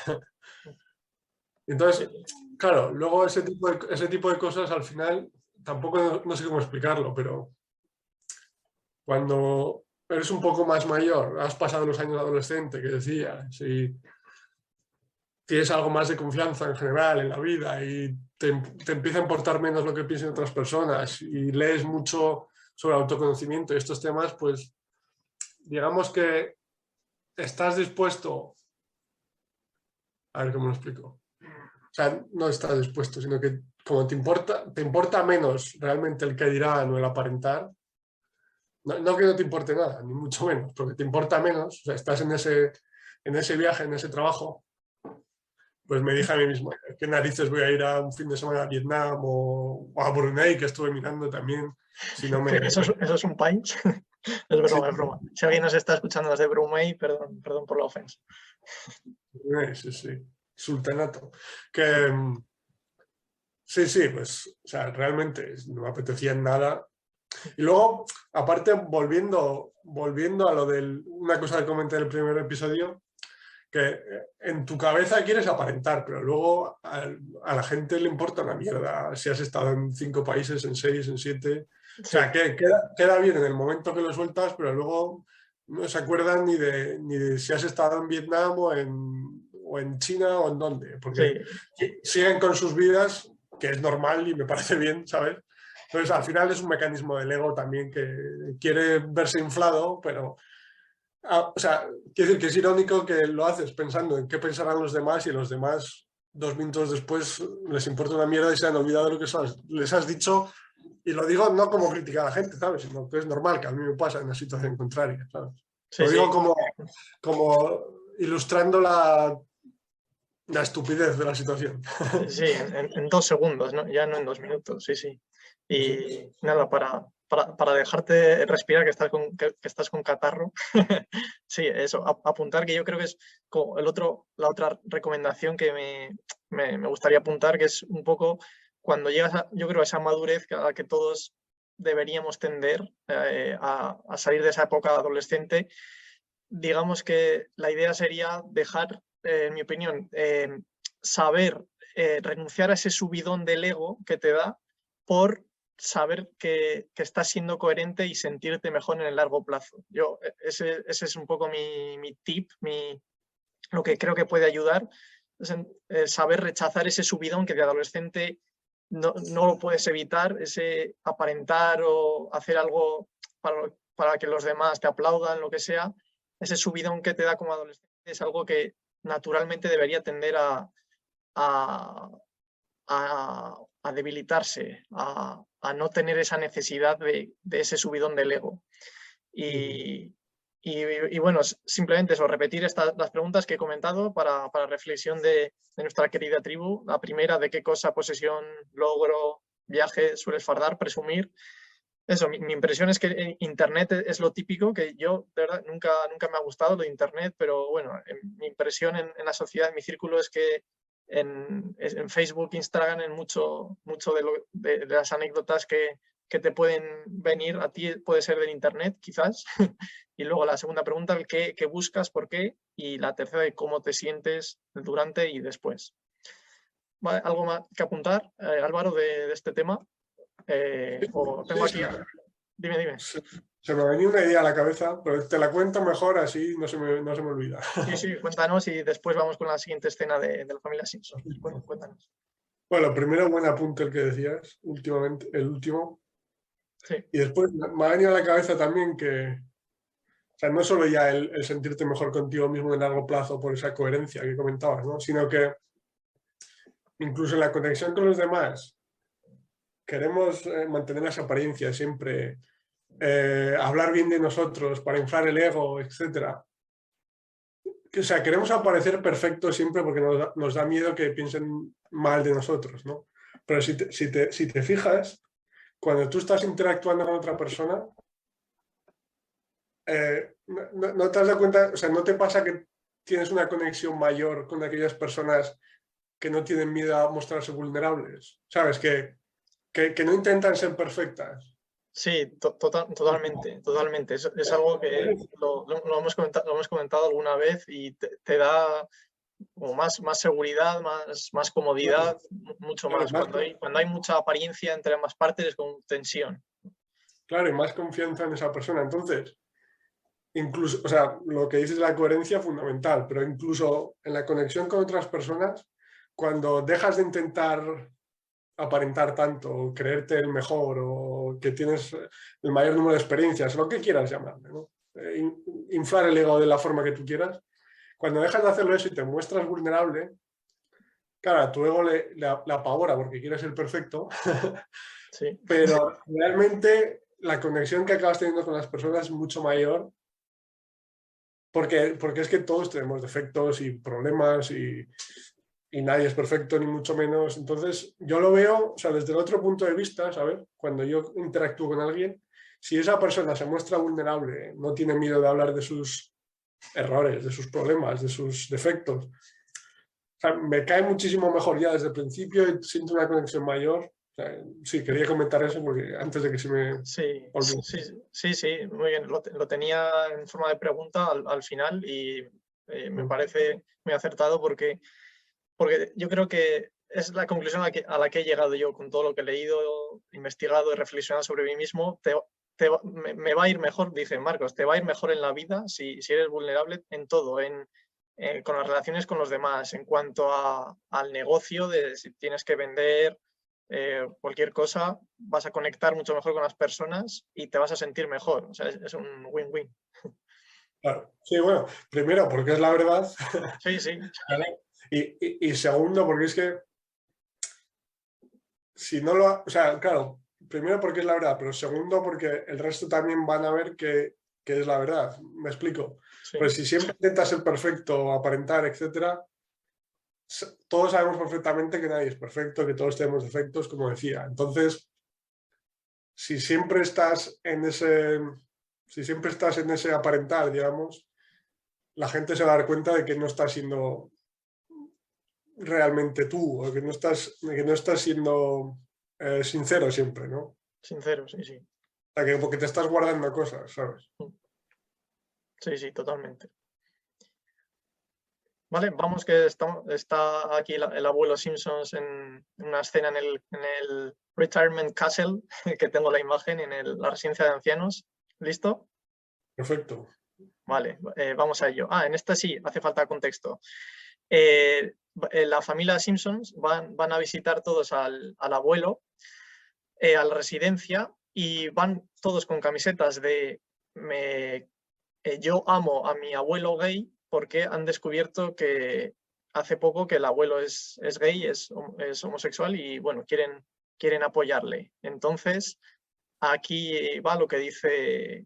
Entonces, claro, luego ese tipo de cosas al final, tampoco no sé cómo explicarlo, pero cuando eres un poco más mayor, has pasado los años de adolescente, que decías, y tienes algo más de confianza en general en la vida y te empieza a importar menos lo que piensan otras personas y lees mucho sobre autoconocimiento y estos temas, pues digamos que estás dispuesto, a ver cómo lo explico. O sea, no estás dispuesto, sino que como te importa menos realmente el que dirán o el aparentar, no que no te importe nada, ni mucho menos, porque te importa menos, o sea, estás en ese viaje, en ese trabajo, pues me dije a mí mismo, ¿qué narices voy a ir a un fin de semana a Vietnam o a Brunei, que estuve mirando también, si no me... ¿Eso es un país? Es Sí, broma, es broma. Si alguien nos está escuchando desde Brunei, perdón por la ofensa. sí, sí, sultanato. Que sí, pues, o sea, realmente no me apetecía nada. Y luego, aparte, volviendo a lo de una cosa que comenté en el primer episodio, que en tu cabeza quieres aparentar, pero luego a la gente le importa una mierda si has estado en 5 países, en 6, en 7. O Sí, sea, que queda bien en el momento que lo sueltas, pero luego no se acuerdan ni de si has estado en Vietnam o en China o en dónde, sí, porque siguen con sus vidas, que es normal y me parece bien, ¿sabes? Entonces, al final es un mecanismo del ego también que quiere verse inflado, pero o sea, quiero decir que es irónico que lo haces pensando en qué pensarán los demás y los demás 2 minutos después les importa una mierda y se han olvidado de lo que les has dicho. Y lo digo no como crítica a la gente, ¿sabes? Sino que es normal, que a mí me pasa en la situación contraria, ¿sabes? sí, Lo digo sí. como ilustrando la estupidez de la situación. Sí, en 2 segundos, ¿no? Ya no en 2 minutos, sí, sí. Y nada, para dejarte respirar, que estás con catarro. Sí, eso, apuntar, que yo creo que es como la otra recomendación que me gustaría apuntar, que es un poco cuando llegas yo creo, a esa madurez a la que todos deberíamos tender a salir de esa época adolescente. Digamos que la idea sería dejar, en mi opinión, saber renunciar a ese subidón del ego que te da por saber que estás siendo coherente y sentirte mejor en el largo plazo. Ese es un poco mi tip, lo que creo que puede ayudar, es saber rechazar ese subidón que de adolescente no lo puedes evitar, ese aparentar o hacer algo para que los demás te aplaudan, lo que sea. Ese subidón que te da como adolescente es algo que naturalmente debería tender a, a debilitarse, a no tener esa necesidad de ese subidón del ego. Y bueno, simplemente eso, repetir las preguntas que he comentado para reflexión de nuestra querida tribu. La primera, ¿de qué cosa, posesión, logro, viaje sueles fardar, presumir? Eso, mi impresión es que Internet es lo típico, que yo, de verdad, nunca me ha gustado lo de Internet, pero bueno, mi impresión en la sociedad, en mi círculo, es que en Facebook, Instagram, en mucho de las anécdotas que te pueden venir a ti puede ser del Internet, quizás. Y luego la segunda pregunta, el qué buscas, por qué, y la tercera, de cómo te sientes durante y después. ¿Vale? ¿Algo más que apuntar, Álvaro, de este tema? O tengo aquí... Dime. Se me venía una idea a la cabeza, pero te la cuento mejor, así no se me olvida. Sí, cuéntanos y después vamos con la siguiente escena de la familia Simpson. Cuéntanos. Bueno, primero buen apunte el que decías, últimamente, el último. Sí. Y después me ha venido a la cabeza también que, o sea, no solo ya el sentirte mejor contigo mismo en largo plazo por esa coherencia que comentabas, ¿no? Sino que incluso en la conexión con los demás queremos mantener esa apariencia siempre, hablar bien de nosotros para inflar el ego, etc. O sea, queremos aparecer perfectos siempre porque nos da miedo que piensen mal de nosotros, ¿no? Pero si te fijas, cuando tú estás interactuando con otra persona, no te has dado cuenta, o sea, no te pasa que tienes una conexión mayor con aquellas personas que no tienen miedo a mostrarse vulnerables, ¿sabes? Que no intentan ser perfectas. Sí, totalmente. Es algo que lo hemos comentado alguna vez y te da como más seguridad, más comodidad, mucho más. Cuando hay mucha apariencia entre ambas partes es con tensión. Claro, y más confianza en esa persona. Entonces, incluso, o sea, lo que dices de la coherencia es fundamental, pero incluso en la conexión con otras personas, cuando dejas de intentar aparentar tanto, o creerte el mejor, o que tienes el mayor número de experiencias, lo que quieras llamarle, ¿no? Inflar el ego de la forma que tú quieras. Cuando dejas de hacerlo eso y te muestras vulnerable, claro, a tu ego le apavora porque quieres ser perfecto, sí. Pero realmente la conexión que acabas teniendo con las personas es mucho mayor porque es que todos tenemos defectos y problemas y nadie es perfecto, ni mucho menos. Entonces, yo lo veo, o sea, desde el otro punto de vista, ¿sabes? Cuando yo interactúo con alguien, si esa persona se muestra vulnerable, no tiene miedo de hablar de sus errores, de sus problemas, de sus defectos, o sea, me cae muchísimo mejor ya desde el principio y siento una conexión mayor. O sea, sí, quería comentar eso porque antes de que se me olvide. Sí, muy bien. Lo tenía en forma de pregunta al final y me parece muy acertado porque yo creo que es la conclusión a la que he llegado yo con todo lo que he leído, investigado y reflexionado sobre mí mismo. Me va a ir mejor, dice Marcos, te va a ir mejor en la vida si eres vulnerable en todo, con las relaciones con los demás, en cuanto al negocio, de si tienes que vender cualquier cosa, vas a conectar mucho mejor con las personas y te vas a sentir mejor. O sea, es un win-win. Claro. Sí, bueno, primero porque es la verdad. Sí. Y segundo porque es que si no lo... O sea, claro, primero porque es la verdad, pero segundo porque el resto también van a ver que es la verdad. ¿Me explico? Sí. Pues si siempre intentas ser perfecto, aparentar, etcétera, todos sabemos perfectamente que nadie es perfecto, que todos tenemos defectos, como decía. Entonces, si siempre estás en ese aparentar, digamos, la gente se va a dar cuenta de que no estás siendo realmente tú, o que no estás siendo sincero siempre, ¿no? Sincero, sí. O sea, que porque te estás guardando cosas, ¿sabes? Sí, totalmente. Vale, vamos que está aquí el abuelo Simpsons en una escena en el Retirement Castle, que tengo la imagen, en la residencia de ancianos. ¿Listo? Perfecto. Vale, vamos a ello. En esta sí, hace falta contexto. La familia Simpsons van a visitar todos al abuelo a la residencia y van todos con camisetas de yo amo a mi abuelo gay, porque han descubierto que hace poco que el abuelo es gay, es homosexual y bueno, quieren apoyarle. Entonces, aquí va lo que dice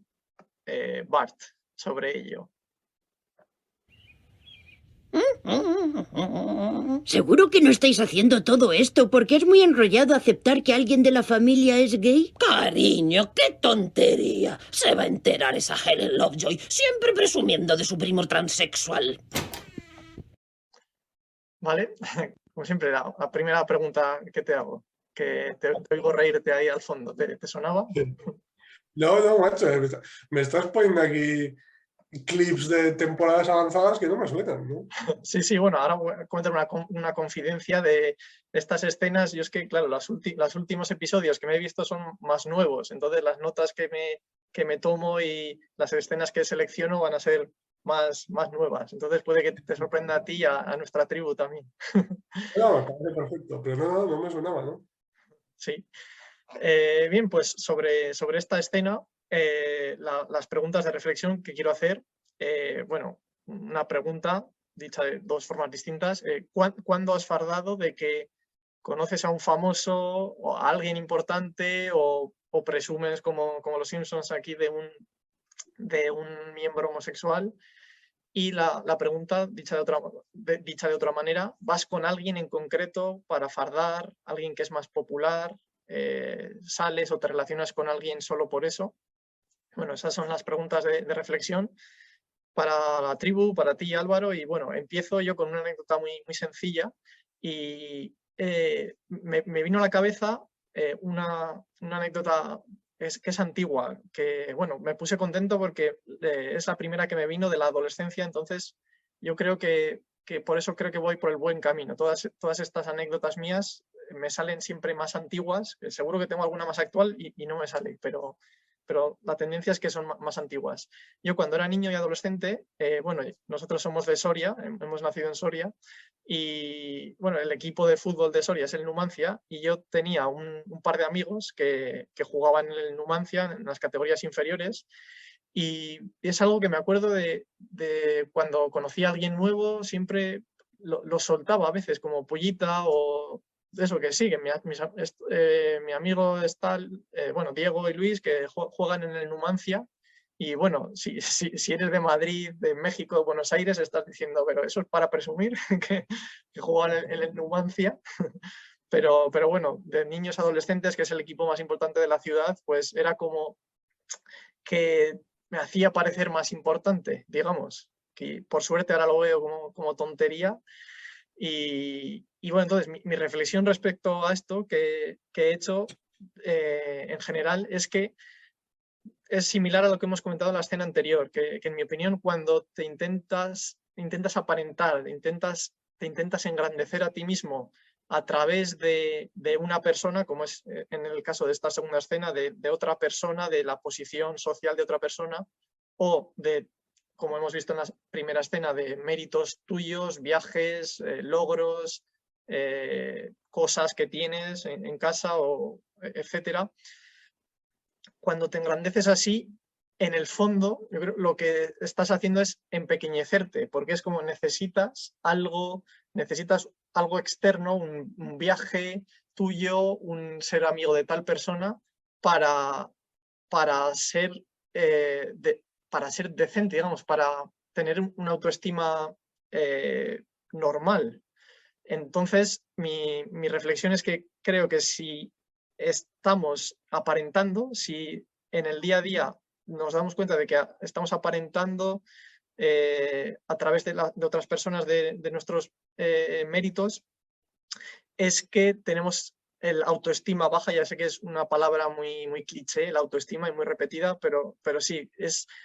Bart sobre ello. ¿Seguro que no estáis haciendo todo esto porque es muy enrollado aceptar que alguien de la familia es gay? Cariño, qué tontería. Se va a enterar esa Helen Lovejoy, siempre presumiendo de su primo transexual. ¿Vale? Como siempre, la primera pregunta que te hago, que te oigo reírte ahí al fondo, ¿te sonaba? No, macho, me estás poniendo aquí clips de temporadas avanzadas que no me suenan, ¿no? Sí, bueno, ahora voy a comentar una confidencia de estas escenas. Yo es que, claro, los últimos episodios que me he visto son más nuevos, entonces las notas que me tomo y las escenas que selecciono van a ser más nuevas. Entonces puede que te sorprenda a ti y a nuestra tribu también. No, me parece perfecto, pero no me sonaba, ¿no? Sí. Bien, pues sobre esta escena, las preguntas de reflexión que quiero hacer, bueno, una pregunta dicha de dos formas distintas. ¿Cuándo has fardado de que conoces a un famoso o a alguien importante o presumes como los Simpsons aquí de un miembro homosexual? Y la pregunta, dicha de otra manera, ¿vas con alguien en concreto para fardar, alguien que es más popular? ¿Sales o te relacionas con alguien solo por eso? Bueno, esas son las preguntas de reflexión para la tribu, para ti, Álvaro. Y bueno, empiezo yo con una anécdota muy sencilla y me vino a la cabeza una anécdota que es antigua, que bueno, me puse contento porque es la primera que me vino de la adolescencia, entonces yo creo que por eso creo que voy por el buen camino. Todas estas anécdotas mías me salen siempre más antiguas, seguro que tengo alguna más actual y no me sale, pero la tendencia es que son más antiguas. Yo cuando era niño y adolescente, bueno, nosotros somos de Soria, hemos nacido en Soria, y bueno, el equipo de fútbol de Soria es el Numancia, y yo tenía un par de amigos que jugaban en el Numancia, en las categorías inferiores, y es algo que me acuerdo de cuando conocí a alguien nuevo, siempre lo soltaba a veces como pollita o eso que sí, que mi amigo está, bueno, Diego y Luis, que juegan en el Numancia, y bueno, si eres de Madrid, de México, de Buenos Aires, estás diciendo, pero eso es para presumir que juegan en el Numancia. Pero bueno, de niños adolescentes, que es el equipo más importante de la ciudad, pues era como que me hacía parecer más importante, digamos, que por suerte ahora lo veo como tontería. Y bueno, entonces mi reflexión respecto a esto que he hecho en general es que es similar a lo que hemos comentado en la escena anterior, que en mi opinión cuando te intentas aparentar, te intentas engrandecer a ti mismo a través de una persona, como es en el caso de esta segunda escena, de otra persona, de la posición social de otra persona, o de, como hemos visto en la primera escena, de méritos tuyos, viajes, logros, cosas que tienes en casa, etcétera. Cuando te engrandeces así, en el fondo, yo creo lo que estás haciendo es empequeñecerte, porque es como necesitas algo externo, un viaje tuyo, un ser amigo de tal persona para ser decente, digamos, para tener una autoestima normal. Entonces, mi reflexión es que creo que si estamos aparentando, si en el día a día nos damos cuenta de que estamos aparentando a través de otras personas de nuestros méritos, es que tenemos el autoestima baja. Ya sé que es una palabra muy cliché, la autoestima, y muy repetida, pero sí,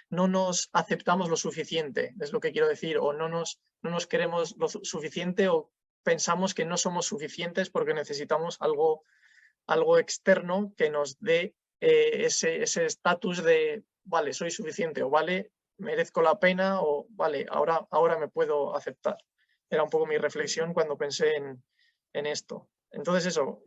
no nos aceptamos lo suficiente, es lo que quiero decir, o no nos queremos lo suficiente, o pensamos que no somos suficientes porque necesitamos algo externo que nos dé ese estatus de, vale, soy suficiente, o vale, merezco la pena, o vale, ahora me puedo aceptar. Era un poco mi reflexión cuando pensé en esto. Entonces eso,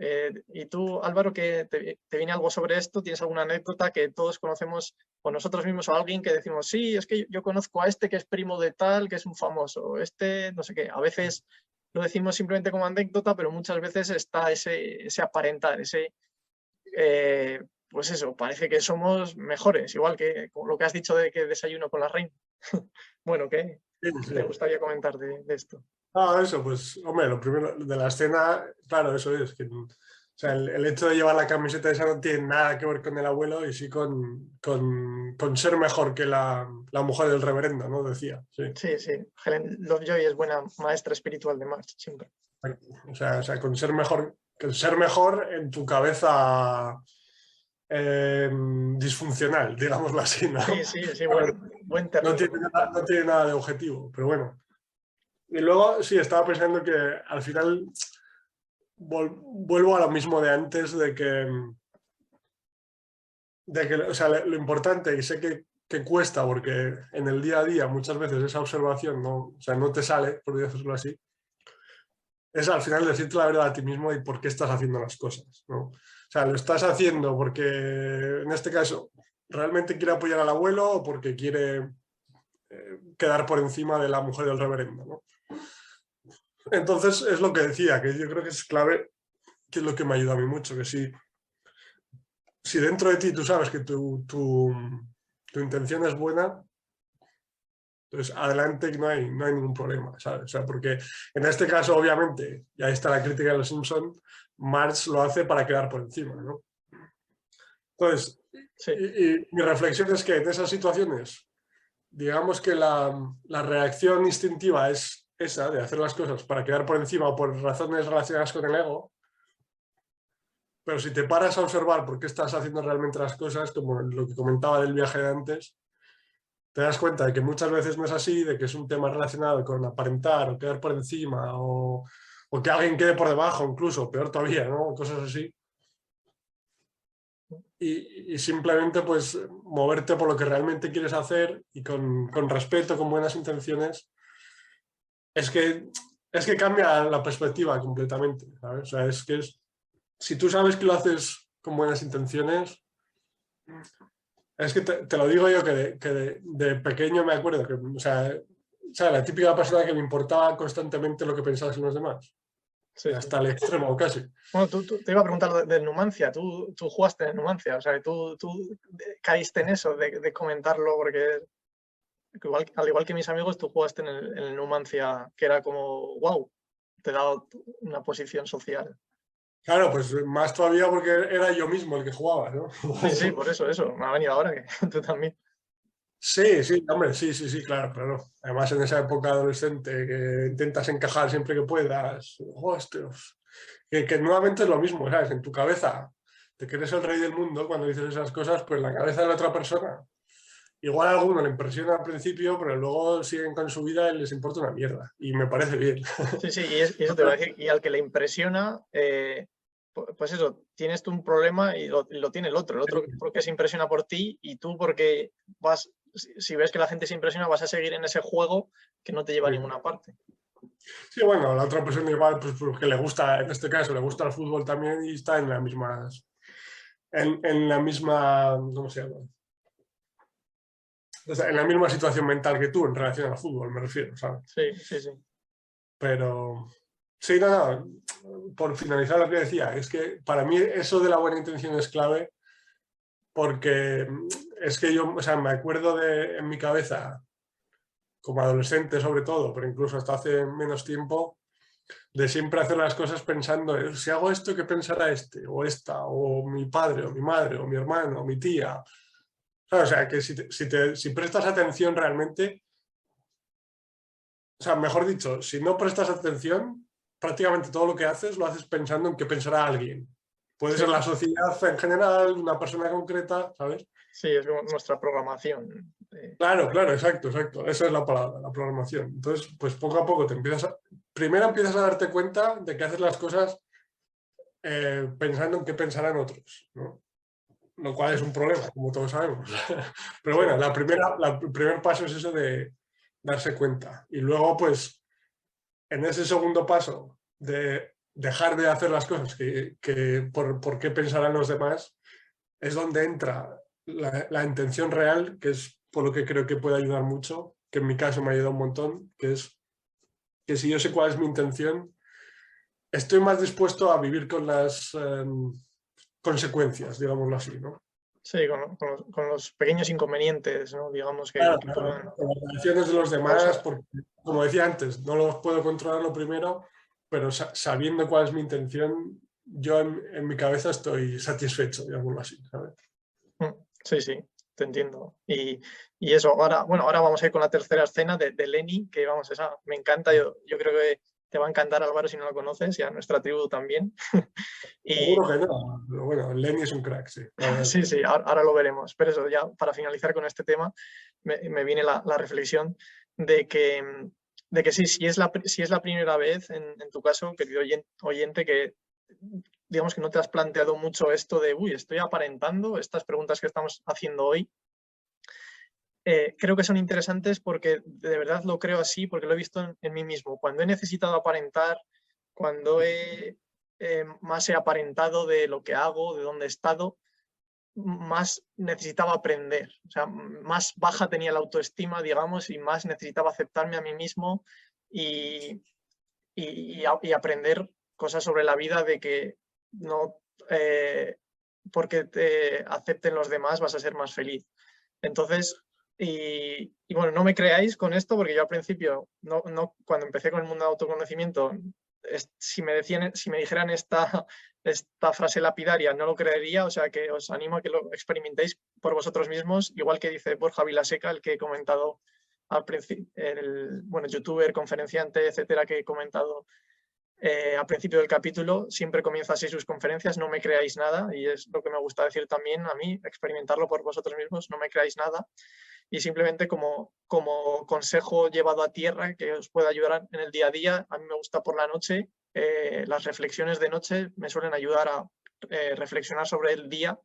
y tú, Álvaro, que te viene algo sobre esto, ¿tienes alguna anécdota que todos conocemos, o nosotros mismos, o alguien que decimos, sí, es que yo conozco a este que es primo de tal, que es un famoso, no sé qué? A veces lo decimos simplemente como anécdota, pero muchas veces está ese aparentar, pues eso, parece que somos mejores, igual que como lo que has dicho de que desayuno con la reina. Bueno, ¿qué Sí, sí. te gustaría comentar de esto? Ah, eso, pues, hombre, lo primero de la escena, claro, eso es, que, o sea, el hecho de llevar la camiseta esa no tiene nada que ver con el abuelo y sí con ser mejor que la mujer del reverendo, ¿no? Decía, sí. Sí, sí, Helen Lovejoy es buena maestra espiritual de Marge, siempre. O sea, con ser mejor en tu cabeza disfuncional, digámoslo así, ¿no? Sí, sí, sí, A ver, buen término. no tiene nada de objetivo, pero bueno. Y luego, sí, estaba pensando que al final vuelvo a lo mismo de antes, de que o sea, lo importante, y sé que cuesta, porque en el día a día muchas veces esa observación no, o sea, no te sale, por decirlo así, es al final decirte la verdad a ti mismo y por qué estás haciendo las cosas, ¿no? O sea, lo estás haciendo porque, en este caso, realmente quiere apoyar al abuelo o porque quiere quedar por encima de la mujer del reverendo, ¿no? Entonces, es lo que decía, que yo creo que es clave, que es lo que me ayuda a mí mucho, que si dentro de ti tú sabes que tu intención es buena, pues adelante, no hay ningún problema, ¿sabes? O sea, porque en este caso, obviamente, y ahí está la crítica de los Simpson, Marge lo hace para quedar por encima, ¿no? Entonces, Sí, y mi reflexión es que en esas situaciones, digamos que la reacción instintiva es esa, de hacer las cosas para quedar por encima o por razones relacionadas con el ego, pero si te paras a observar por qué estás haciendo realmente las cosas, como lo que comentaba del viaje de antes, te das cuenta de que muchas veces no es así, de que es un tema relacionado con aparentar o quedar por encima o que alguien quede por debajo, incluso, peor todavía, ¿no? Cosas así. Y simplemente pues moverte por lo que realmente quieres hacer y con respeto, con buenas intenciones, es que cambia la perspectiva completamente, ¿sabes? O sea, si tú sabes que lo haces con buenas intenciones, es que te lo digo yo que de pequeño me acuerdo que, o sea, la típica persona que me importaba constantemente lo que pensaban los demás, sí, sí. hasta el extremo casi. Bueno, te iba a preguntar de Numancia, tú jugaste en Numancia, o sea, que tú caíste en eso de comentarlo, porque al igual que mis amigos, tú jugaste en el Numancia, que era como, wow, te da una posición social. Claro, pues más todavía porque era yo mismo el que jugaba, ¿no? Sí, sí, por eso, me ha venido ahora que tú también. Sí, sí, hombre, sí, claro, claro. Además, en esa época adolescente que intentas encajar siempre que puedas, hostias, que nuevamente es lo mismo, ¿sabes? En tu cabeza te crees el rey del mundo cuando dices esas cosas, pues en la cabeza de la otra persona. Igual a alguno le impresiona al principio, pero luego siguen con su vida y les importa una mierda. Y me parece bien. Sí, sí, y eso te voy a decir, y al que le impresiona, pues eso, tienes tú un problema y lo tiene el otro porque se impresiona por ti y tú porque si ves que la gente se impresiona, vas a seguir en ese juego que no te lleva a ninguna parte. Sí, bueno, la otra persona igual, pues porque le gusta, en este caso, le gusta el fútbol también y está en la misma, ¿cómo se llama? O sea, en la misma situación mental que tú en relación al fútbol, me refiero, ¿sabes? Sí, sí, sí. Pero, sí, no, por finalizar lo que decía, es que para mí eso de la buena intención es clave porque es que yo, o sea, me acuerdo en mi cabeza, como adolescente sobre todo, pero incluso hasta hace menos tiempo, de siempre hacer las cosas pensando, si hago esto, ¿qué pensará este? O esta, o mi padre, o mi madre, o mi hermano, o mi tía. O sea, que si prestas atención realmente, o sea, mejor dicho, si no prestas atención, prácticamente todo lo que haces lo haces pensando en qué pensará alguien. Puede Sí, ser la sociedad en general, una persona concreta, ¿sabes? sí, es como nuestra programación. Claro, exacto. Esa es la palabra, la programación. Entonces, pues poco a poco primero empiezas a darte cuenta de que haces las cosas pensando en qué pensarán otros, ¿no? Lo cual es un problema, como todos sabemos. Pero bueno, el primer paso es eso de darse cuenta. Y luego, pues, en ese segundo paso de dejar de hacer las cosas por qué pensarán los demás, es donde entra la intención real, que es por lo que creo que puede ayudar mucho, que en mi caso me ha ayudado un montón, que es que si yo sé cuál es mi intención, estoy más dispuesto a vivir con las consecuencias, digámoslo así, ¿no? Sí, con los pequeños inconvenientes, ¿no? Digamos que, Claro, que claro, puedan con las reacciones de los demás, porque, como decía antes, no los puedo controlar lo primero, pero sabiendo cuál es mi intención, yo en mi cabeza estoy satisfecho, digámoslo así, ¿sabes? Sí, sí, te entiendo. Y eso, ahora vamos a ir con la tercera escena de Lenny, que vamos, esa me encanta. Yo creo que te va a encantar, Álvaro, si no lo conoces, y a nuestra tribu también. Y Seguro que no, pero bueno, Lenny es un crack, sí. sí, sí, ahora lo veremos. Pero eso, ya para finalizar con este tema, me viene la reflexión de que sí, si es la primera vez, en tu caso, querido oyente, que digamos que no te has planteado mucho esto de, uy, estoy aparentando, estas preguntas que estamos haciendo hoy, creo que son interesantes porque de verdad lo creo así, porque lo he visto en mí mismo. Cuando he necesitado aparentar, cuando más he aparentado de lo que hago, de dónde he estado, más necesitaba aprender. O sea, más baja tenía la autoestima, digamos, y más necesitaba aceptarme a mí mismo y aprender cosas sobre la vida, de que no porque te acepten los demás vas a ser más feliz. Entonces, bueno, no me creáis con esto, porque yo al principio, cuando empecé con el mundo de autoconocimiento, si me dijeran esta frase lapidaria, no lo creería. O sea que os animo a que lo experimentéis por vosotros mismos, igual que dice Borja Vilaseca, el que he comentado al principio, bueno, youtuber, conferenciante, etcétera, que he comentado al principio del capítulo. Siempre comienza así sus conferencias: no me creáis nada, y es lo que me gusta decir también a mí, experimentarlo por vosotros mismos, no me creáis nada. Y simplemente como consejo llevado a tierra que os pueda ayudar en el día a día, a mí me gusta por la noche, las reflexiones de noche me suelen ayudar a reflexionar sobre el día.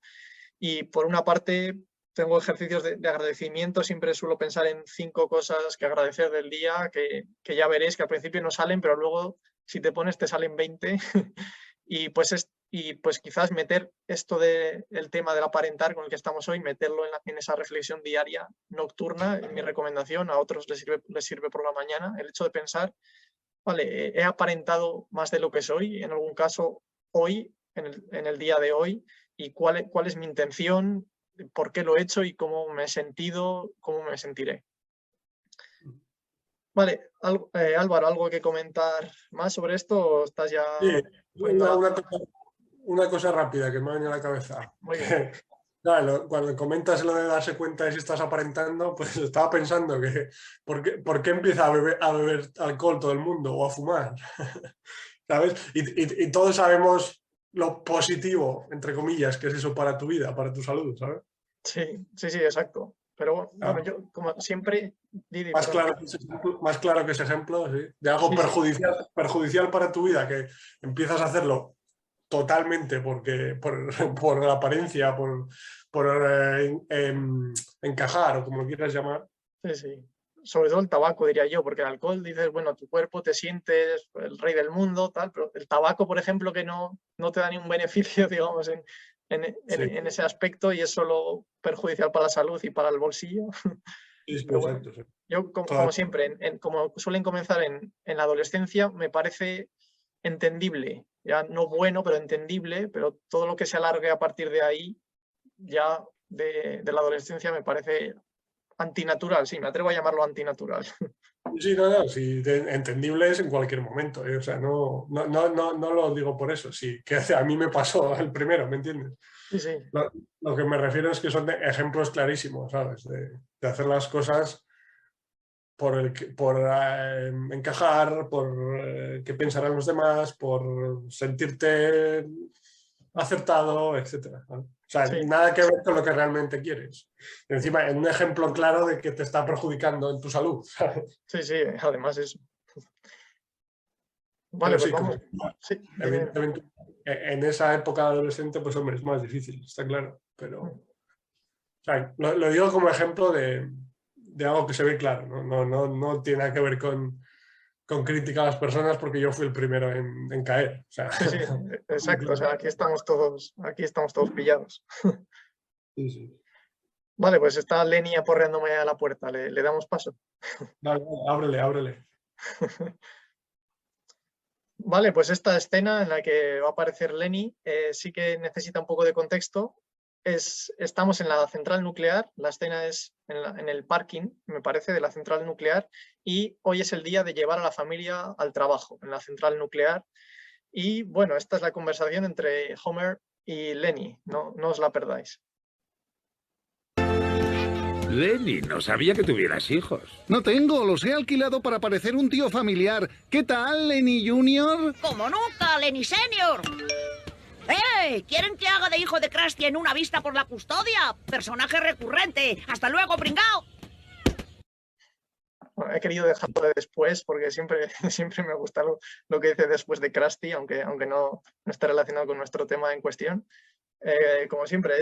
Y por una parte tengo ejercicios de agradecimiento, siempre suelo pensar en 5 cosas que agradecer del día, que ya veréis que al principio no salen, pero luego si te pones te salen 20. y pues quizás meter esto del tema del aparentar con el que estamos hoy, meterlo en esa reflexión diaria nocturna. Mi recomendación, a otros les sirve por la mañana, el hecho de pensar, vale, he aparentado más de lo que soy, en algún caso hoy, en el día de hoy, y cuál es mi intención, por qué lo he hecho y cómo me he sentido, cómo me sentiré. Vale, Álvaro, ¿algo que comentar más sobre esto o estás ya Sí, poniendo una cosa rápida que me ha venido a la cabeza. Muy bien. Claro, cuando comentas lo de darse cuenta de si estás aparentando, pues estaba pensando que ¿por qué empieza a beber alcohol todo el mundo o a fumar? ¿Sabes? Y todos sabemos lo positivo, entre comillas, que es eso para tu vida, para tu salud, ¿sabes? Sí, sí, sí, exacto. Pero bueno, Ah, yo como siempre... más perdón. claro que ese ejemplo, sí, de algo Sí, sí, perjudicial para tu vida, que empiezas a hacerlo totalmente por la apariencia, encajar o como lo quieras llamar. sí, sí. Sobre todo el tabaco, diría yo, porque el alcohol, dices, bueno, tu cuerpo te sientes el rey del mundo, tal, pero el tabaco, por ejemplo, que no te da ningún beneficio, digamos, Sí, en ese aspecto, y es solo perjudicial para la salud y para el bolsillo. sí, sí, Pero bueno, exacto, sí. yo como siempre, como suelen comenzar en la adolescencia, me parece entendible, ya no bueno, pero entendible, pero todo lo que se alargue a partir de ahí, ya de la adolescencia, me parece antinatural. Sí, me atrevo a llamarlo antinatural. Sí, no, sí, entendible es en cualquier momento, ¿eh? O sea, no lo digo por eso, sí, que a mí me pasó el primero, ¿me entiendes? Sí, sí, Lo que me refiero es que son ejemplos clarísimos, ¿sabes? De hacer las cosas por encajar, por qué pensarán los demás, por sentirte acertado, etcétera, ¿vale? O sea, sí, nada que ver con lo que realmente quieres. Y encima, en un ejemplo claro de que te está perjudicando en tu salud, ¿sabes? sí, sí, además eso. Vale, Pero pues sí, como vamos. Sí, dime. evidentemente en esa época adolescente, pues hombre, es más difícil, está claro. Pero, o sea, lo digo como ejemplo de algo que se ve claro, no tiene nada que ver con crítica a las personas, porque yo fui el primero en caer. O sea, Sí, sí, exacto. O sea, aquí estamos todos pillados. sí, sí. Vale, pues está Lenny aporreándome a la puerta. ¿Le damos paso? Vale, ábrele. Vale, pues esta escena en la que va a aparecer Lenny sí que necesita un poco de contexto. Estamos en la central nuclear, la escena es en el parking, me parece, de la central nuclear, y hoy es el día de llevar a la familia al trabajo en la central nuclear. Y bueno, esta es la conversación entre Homer y Lenny, no os la perdáis. Lenny, no sabía que tuvieras hijos. No tengo, los he alquilado para parecer un tío familiar. ¿Qué tal, Lenny Junior? Como nunca, Lenny Senior. ¿Quieren que haga de hijo de Krusty en Una vista por la custodia? Personaje recurrente. ¡Hasta luego, pringao! Bueno, he querido dejarlo de después porque siempre me gusta lo que dice después de Krusty, aunque no esté relacionado con nuestro tema en cuestión. Como siempre,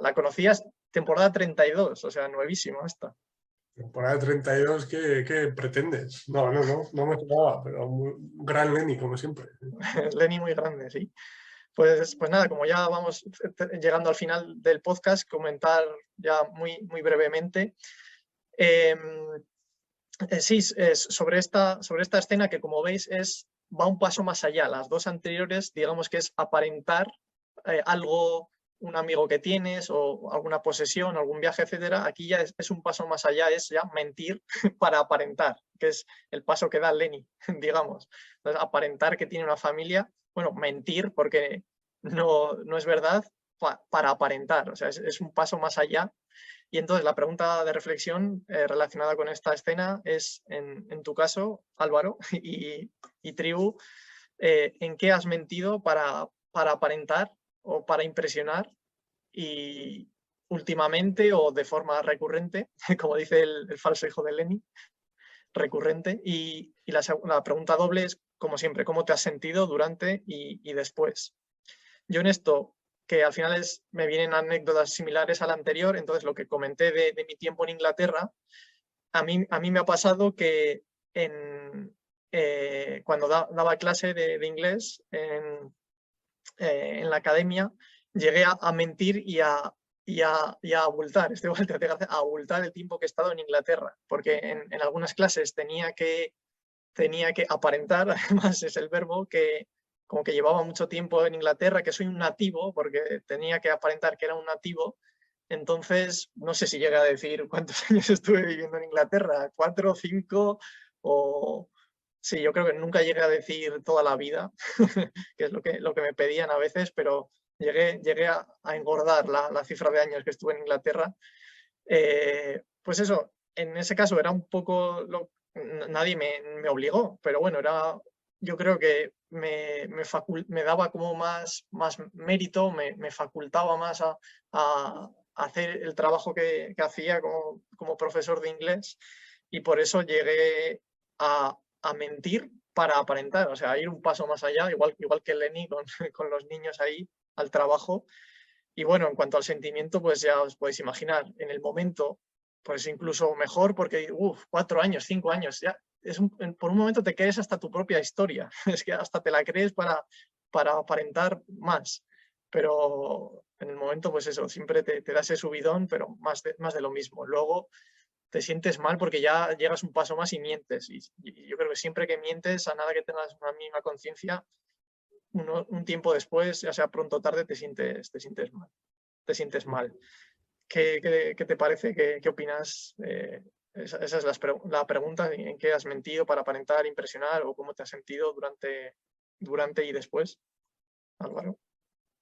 la conocías temporada 32, o sea, nuevísima esta. Temporada 32, ¿qué pretendes? No me esperaba, pero un gran Lenny, como siempre. Lenny muy grande, sí. Pues nada, como ya vamos llegando al final del podcast, comentar ya muy brevemente. Sí, sobre esta escena que, como veis, va un paso más allá. Las dos anteriores, digamos que es aparentar algo, un amigo que tienes o alguna posesión, algún viaje, etcétera. Aquí ya es un paso más allá, es ya mentir para aparentar, que es el paso que da Lenny, digamos. Entonces, aparentar que tiene una familia, bueno, mentir porque no es verdad, para aparentar, o sea, es un paso más allá. Y entonces la pregunta de reflexión relacionada con esta escena es, en tu caso, Álvaro y Tribu, ¿en qué has mentido para aparentar o para impresionar? Y últimamente o de forma recurrente, como dice el falso hijo de Lenny, recurrente. Y la pregunta doble es, como siempre, ¿cómo te has sentido durante y después? Yo en esto, que al final me vienen anécdotas similares a la anterior, entonces lo que comenté de mi tiempo en Inglaterra, a mí me ha pasado que cuando daba clase de inglés en la academia, llegué a mentir y a abultar, a abultar el tiempo que he estado en Inglaterra, porque en algunas clases tenía que aparentar, además es el verbo, que como que llevaba mucho tiempo en Inglaterra, que soy un nativo, porque tenía que aparentar que era un nativo. Entonces, no sé si llega a decir cuántos años estuve viviendo en Inglaterra, 4, 5, o... Sí, yo creo que nunca llegué a decir toda la vida, que es lo que me pedían a veces, pero llegué a engordar la cifra de años que estuve en Inglaterra. Pues eso, en ese caso era un poco... nadie me obligó, pero bueno, yo creo que me daba como más mérito, me facultaba más a hacer el trabajo que hacía como profesor de inglés, y por eso llegué a mentir para aparentar, o sea, a ir un paso más allá, igual que Lenny con los niños ahí al trabajo. Y bueno, en cuanto al sentimiento, pues ya os podéis imaginar, en el momento, pues incluso mejor, porque 4 años, 5 años, ya por un momento te crees hasta tu propia historia, es que hasta te la crees para aparentar más, pero en el momento, pues eso, siempre te da ese subidón, pero más de lo mismo. Luego te sientes mal porque ya llegas un paso más y mientes, y yo creo que siempre que mientes, a nada que tengas una mínima conciencia, un tiempo después, ya sea pronto o tarde, te sientes mal. ¿Qué te parece? ¿Qué opinas? Esa es la pregunta, ¿en qué has mentido para aparentar, impresionar, o cómo te has sentido durante y después, Álvaro?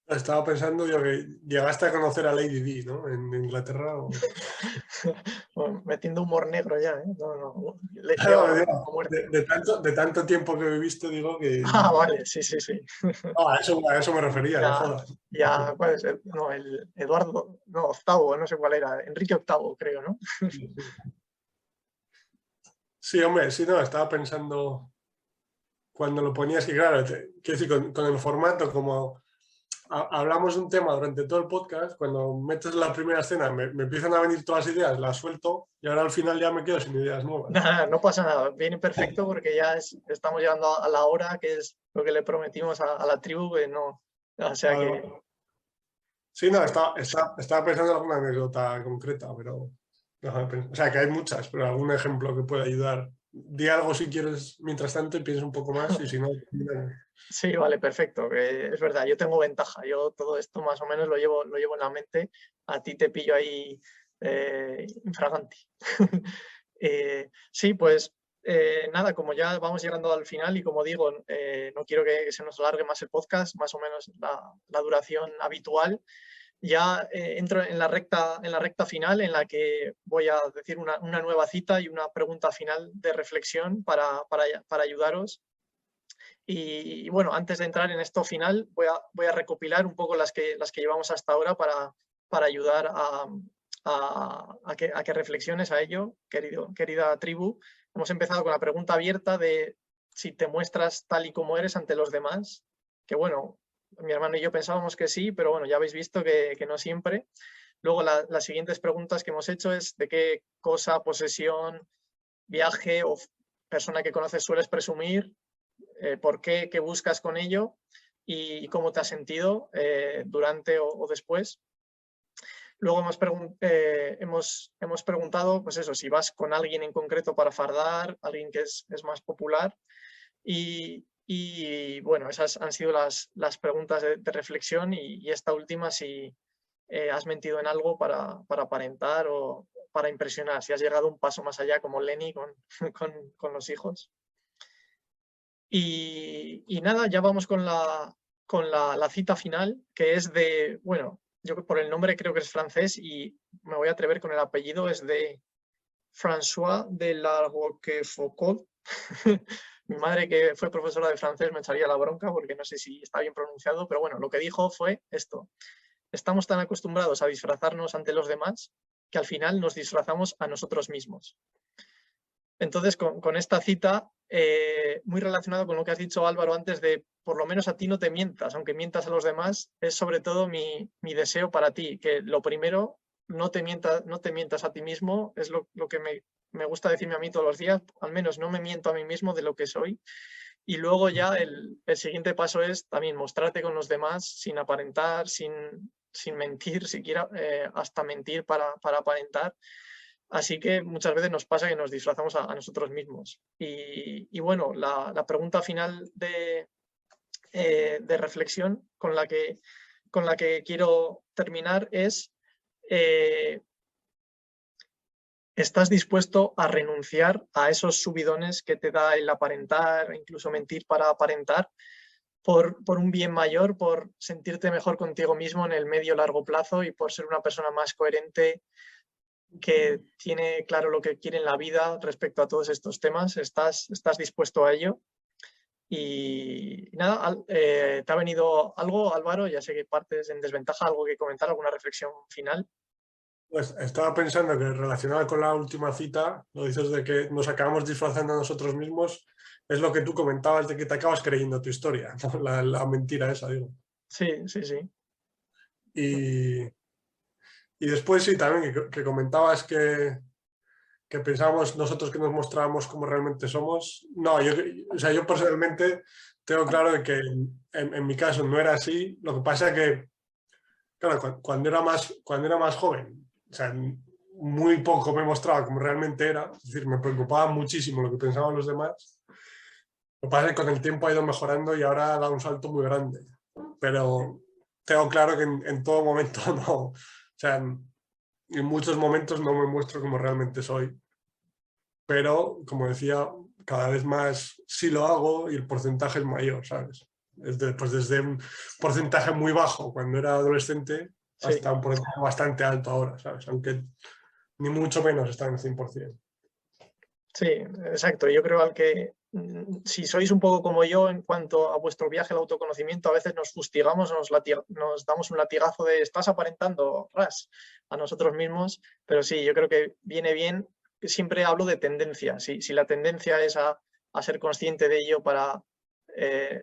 Estaba pensando yo que llegaste a conocer a Lady Di, ¿no? En Inglaterra. Bueno, metiendo humor negro ya, ¿eh? No. De tanto tiempo que viviste, digo que... Vale, sí. A eso me refería, no jodas. ¿Cuál es? El Eduardo, VIII, no sé cuál era, Enrique VIII, creo, ¿no? Sí, hombre, sí, no, estaba pensando cuando lo ponías, que claro, quiero decir, con el formato, como hablamos de un tema durante todo el podcast, cuando metes la primera escena me empiezan a venir todas las ideas, las suelto y ahora al final ya me quedo sin ideas nuevas. Nada, no pasa nada, viene perfecto porque ya estamos llegando a la hora, que es lo que le prometimos a la tribu, que no, o sea que... Sí, no, estaba pensando en alguna anécdota concreta, pero... o sea, que hay muchas, pero algún ejemplo que pueda ayudar di algo si quieres mientras tanto y piensa un poco más y si no... Sí, vale, perfecto. Es verdad, yo tengo ventaja. Yo todo esto más o menos lo llevo en la mente. A ti te pillo ahí infraganti. Sí, pues nada, como ya vamos llegando al final y como digo, no quiero que se nos alargue más el podcast, más o menos la duración habitual. Ya entro en la recta final en la que voy a decir una nueva cita y una pregunta final de reflexión para ayudaros. Y bueno, antes de entrar en esto final, voy a recopilar un poco las que llevamos hasta ahora para ayudar a que reflexiones a ello, querida tribu. Hemos empezado con la pregunta abierta de si te muestras tal y como eres ante los demás, que bueno, mi hermano y yo pensábamos que sí, pero bueno, ya habéis visto que no siempre. Luego las siguientes preguntas que hemos hecho es de qué cosa, posesión, viaje o persona que conoces sueles presumir, por qué buscas con ello y cómo te has sentido durante o después. Luego hemos preguntado, pues eso, si vas con alguien en concreto para fardar, alguien que es más popular. Y bueno, esas han sido las preguntas de reflexión y esta última si has mentido en algo para aparentar o para impresionar, si has llegado un paso más allá como Lenny con los hijos. Y nada, ya vamos con la cita final, que es de, bueno, yo por el nombre creo que es francés y me voy a atrever con el apellido, es de François de la Roquefoucauld. Mi madre, que fue profesora de francés, me echaría la bronca porque no sé si está bien pronunciado, pero bueno, lo que dijo fue esto: estamos tan acostumbrados a disfrazarnos ante los demás que al final nos disfrazamos a nosotros mismos. Entonces, con esta cita, muy relacionado con lo que has dicho, Álvaro, antes de por lo menos a ti no te mientas, aunque mientas a los demás, es sobre todo mi deseo para ti, que lo primero, no te mientas a ti mismo, es lo que me gusta decirme a mí todos los días, al menos no me miento a mí mismo de lo que soy. Y luego ya el siguiente paso es también mostrarte con los demás sin aparentar, sin mentir, siquiera hasta mentir para aparentar. Así que muchas veces nos pasa que nos disfrazamos a nosotros mismos. Y bueno, la pregunta final de reflexión con la que quiero terminar es: ¿estás dispuesto a renunciar a esos subidones que te da el aparentar, incluso mentir para aparentar, por un bien mayor, por sentirte mejor contigo mismo en el medio largo plazo y por ser una persona más coherente, que tiene claro lo que quiere en la vida respecto a todos estos temas? ¿Estás dispuesto a ello? Y nada, ¿te ha venido algo, Álvaro? Ya sé que partes en desventaja, algo que comentar, alguna reflexión final. Pues estaba pensando que relacionado con la última cita, lo dices de que nos acabamos disfrazando a nosotros mismos, es lo que tú comentabas de que te acabas creyendo tu historia, ¿no? La mentira esa, digo. Sí, sí, sí. Y después sí, también que comentabas que pensábamos nosotros que nos mostrábamos como realmente somos. No, yo personalmente tengo claro de que en mi caso no era así. Lo que pasa es que, claro, cuando era más joven, o sea, muy poco me mostraba como realmente era. Es decir, me preocupaba muchísimo lo que pensaban los demás. Lo que pasa es que con el tiempo ha ido mejorando y ahora ha dado un salto muy grande. Pero tengo claro que en todo momento no. O sea, en muchos momentos no me muestro como realmente soy. Pero, como decía, cada vez más sí lo hago y el porcentaje es mayor, ¿sabes? Pues desde un porcentaje muy bajo cuando era adolescente hasta un porcentaje bastante alto ahora, ¿sabes? Aunque ni mucho menos está en el 100%. Sí, exacto. Yo creo que si sois un poco como yo en cuanto a vuestro viaje al autoconocimiento, a veces nos fustigamos, nos damos un latigazo de estás aparentando a nosotros mismos, pero sí, yo creo que viene bien. Siempre hablo de tendencia. Si la tendencia es a ser consciente de ello para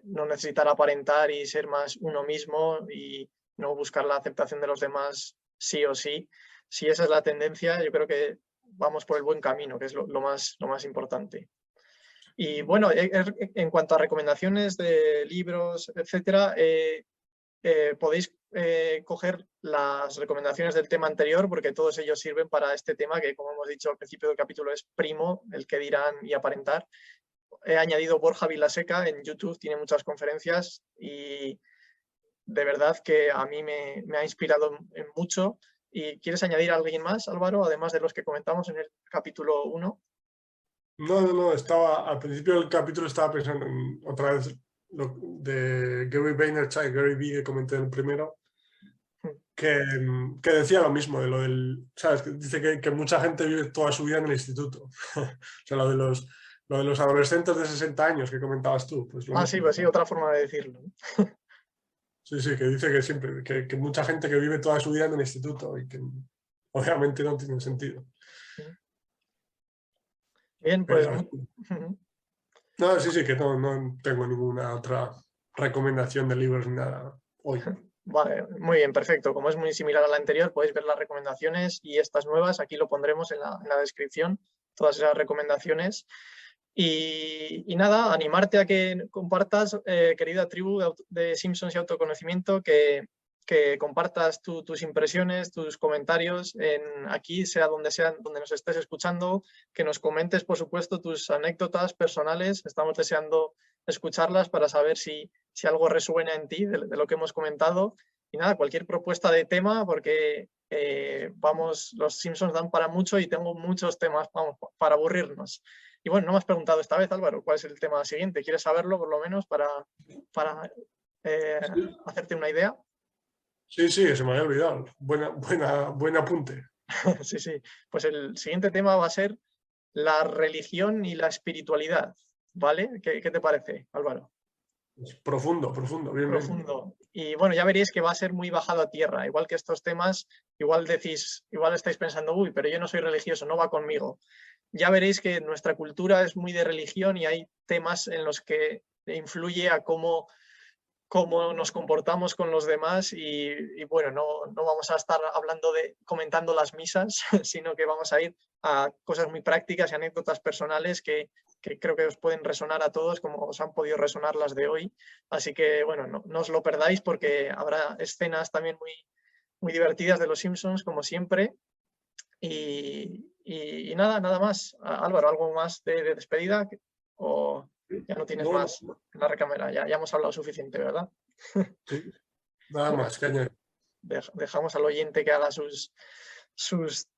no necesitar aparentar y ser más uno mismo y no buscar la aceptación de los demás sí o sí, si esa es la tendencia, yo creo que vamos por el buen camino, que es lo más importante. Y bueno, en cuanto a recomendaciones de libros, etcétera, podéis coger las recomendaciones del tema anterior, porque todos ellos sirven para este tema que, como hemos dicho al principio del capítulo, es primo, el que dirán y aparentar. He añadido Borja Vilaseca en YouTube, tiene muchas conferencias y de verdad que a mí me ha inspirado en mucho. ¿Y quieres añadir a alguien más, Álvaro, además de los que comentamos en el capítulo 1? No, al principio del capítulo estaba pensando en otra vez lo de Gary Vaynerchuk, Gary Vee, que comenté en el primero, que decía lo mismo, de lo del, ¿sabes? Que dice que mucha gente vive toda su vida en el instituto. O sea, lo de los adolescentes de 60 años que comentabas tú. Pues Sí, pues sí, otra forma de decirlo. Sí, que dice que siempre, que mucha gente que vive toda su vida en el instituto y que obviamente no tiene sentido. Bien, pues... No, sí, que no tengo ninguna otra recomendación de libros ni nada hoy. Vale, muy bien, perfecto. Como es muy similar a la anterior, podéis ver las recomendaciones y estas nuevas, aquí lo pondremos en la descripción, todas esas recomendaciones. Y nada, animarte a que compartas, querida tribu de Simpsons y autoconocimiento, que compartas tus impresiones, tus comentarios aquí, sea donde nos estés escuchando, que nos comentes, por supuesto, tus anécdotas personales. Estamos deseando escucharlas para saber si algo resuena en ti de lo que hemos comentado. Y nada, cualquier propuesta de tema, porque los Simpsons dan para mucho y tengo muchos temas para aburrirnos. Y bueno, no me has preguntado esta vez, Álvaro, ¿cuál es el tema siguiente? ¿Quieres saberlo por lo menos para hacerte una idea? Sí, se me había olvidado. Buen apunte. Sí. Pues el siguiente tema va a ser la religión y la espiritualidad, ¿vale? ¿Qué te parece, Álvaro? Profundo, bien. Profundo. Y bueno, ya veréis que va a ser muy bajado a tierra. Igual que estos temas, igual estáis pensando, uy, pero yo no soy religioso, no va conmigo. Ya veréis que nuestra cultura es muy de religión y hay temas en los que influye a cómo nos comportamos con los demás y bueno, no vamos a estar comentando las misas, sino que vamos a ir a cosas muy prácticas y anécdotas personales que creo que os pueden resonar a todos como os han podido resonar las de hoy. Así que bueno, no os lo perdáis porque habrá escenas también muy, muy divertidas de los Simpsons, como siempre. Y nada más. Álvaro, ¿algo más de despedida? ¿O ya no tienes más en la recámara? Ya hemos hablado suficiente, ¿verdad? Sí, nada más que añadir. Dejamos al oyente que haga sus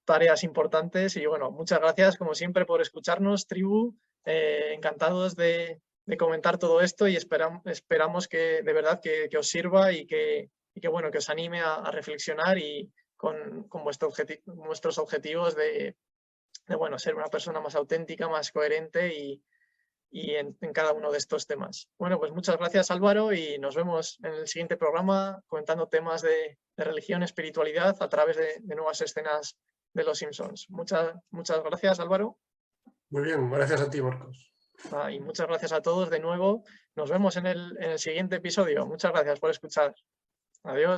tareas importantes y bueno, muchas gracias como siempre por escucharnos, tribu. Encantados de comentar todo esto y esperamos que de verdad que os sirva y que bueno, que os anime a reflexionar y con vuestros objetivos de bueno, ser una persona más auténtica, más coherente y en cada uno de estos temas. Bueno, pues muchas gracias, Álvaro, y nos vemos en el siguiente programa comentando temas de religión, espiritualidad a través de nuevas escenas de los Simpsons. Muchas gracias, Álvaro. Muy bien, gracias a ti, Marcos. Y muchas gracias a todos de nuevo. Nos vemos en el siguiente episodio. Muchas gracias por escuchar. Adiós.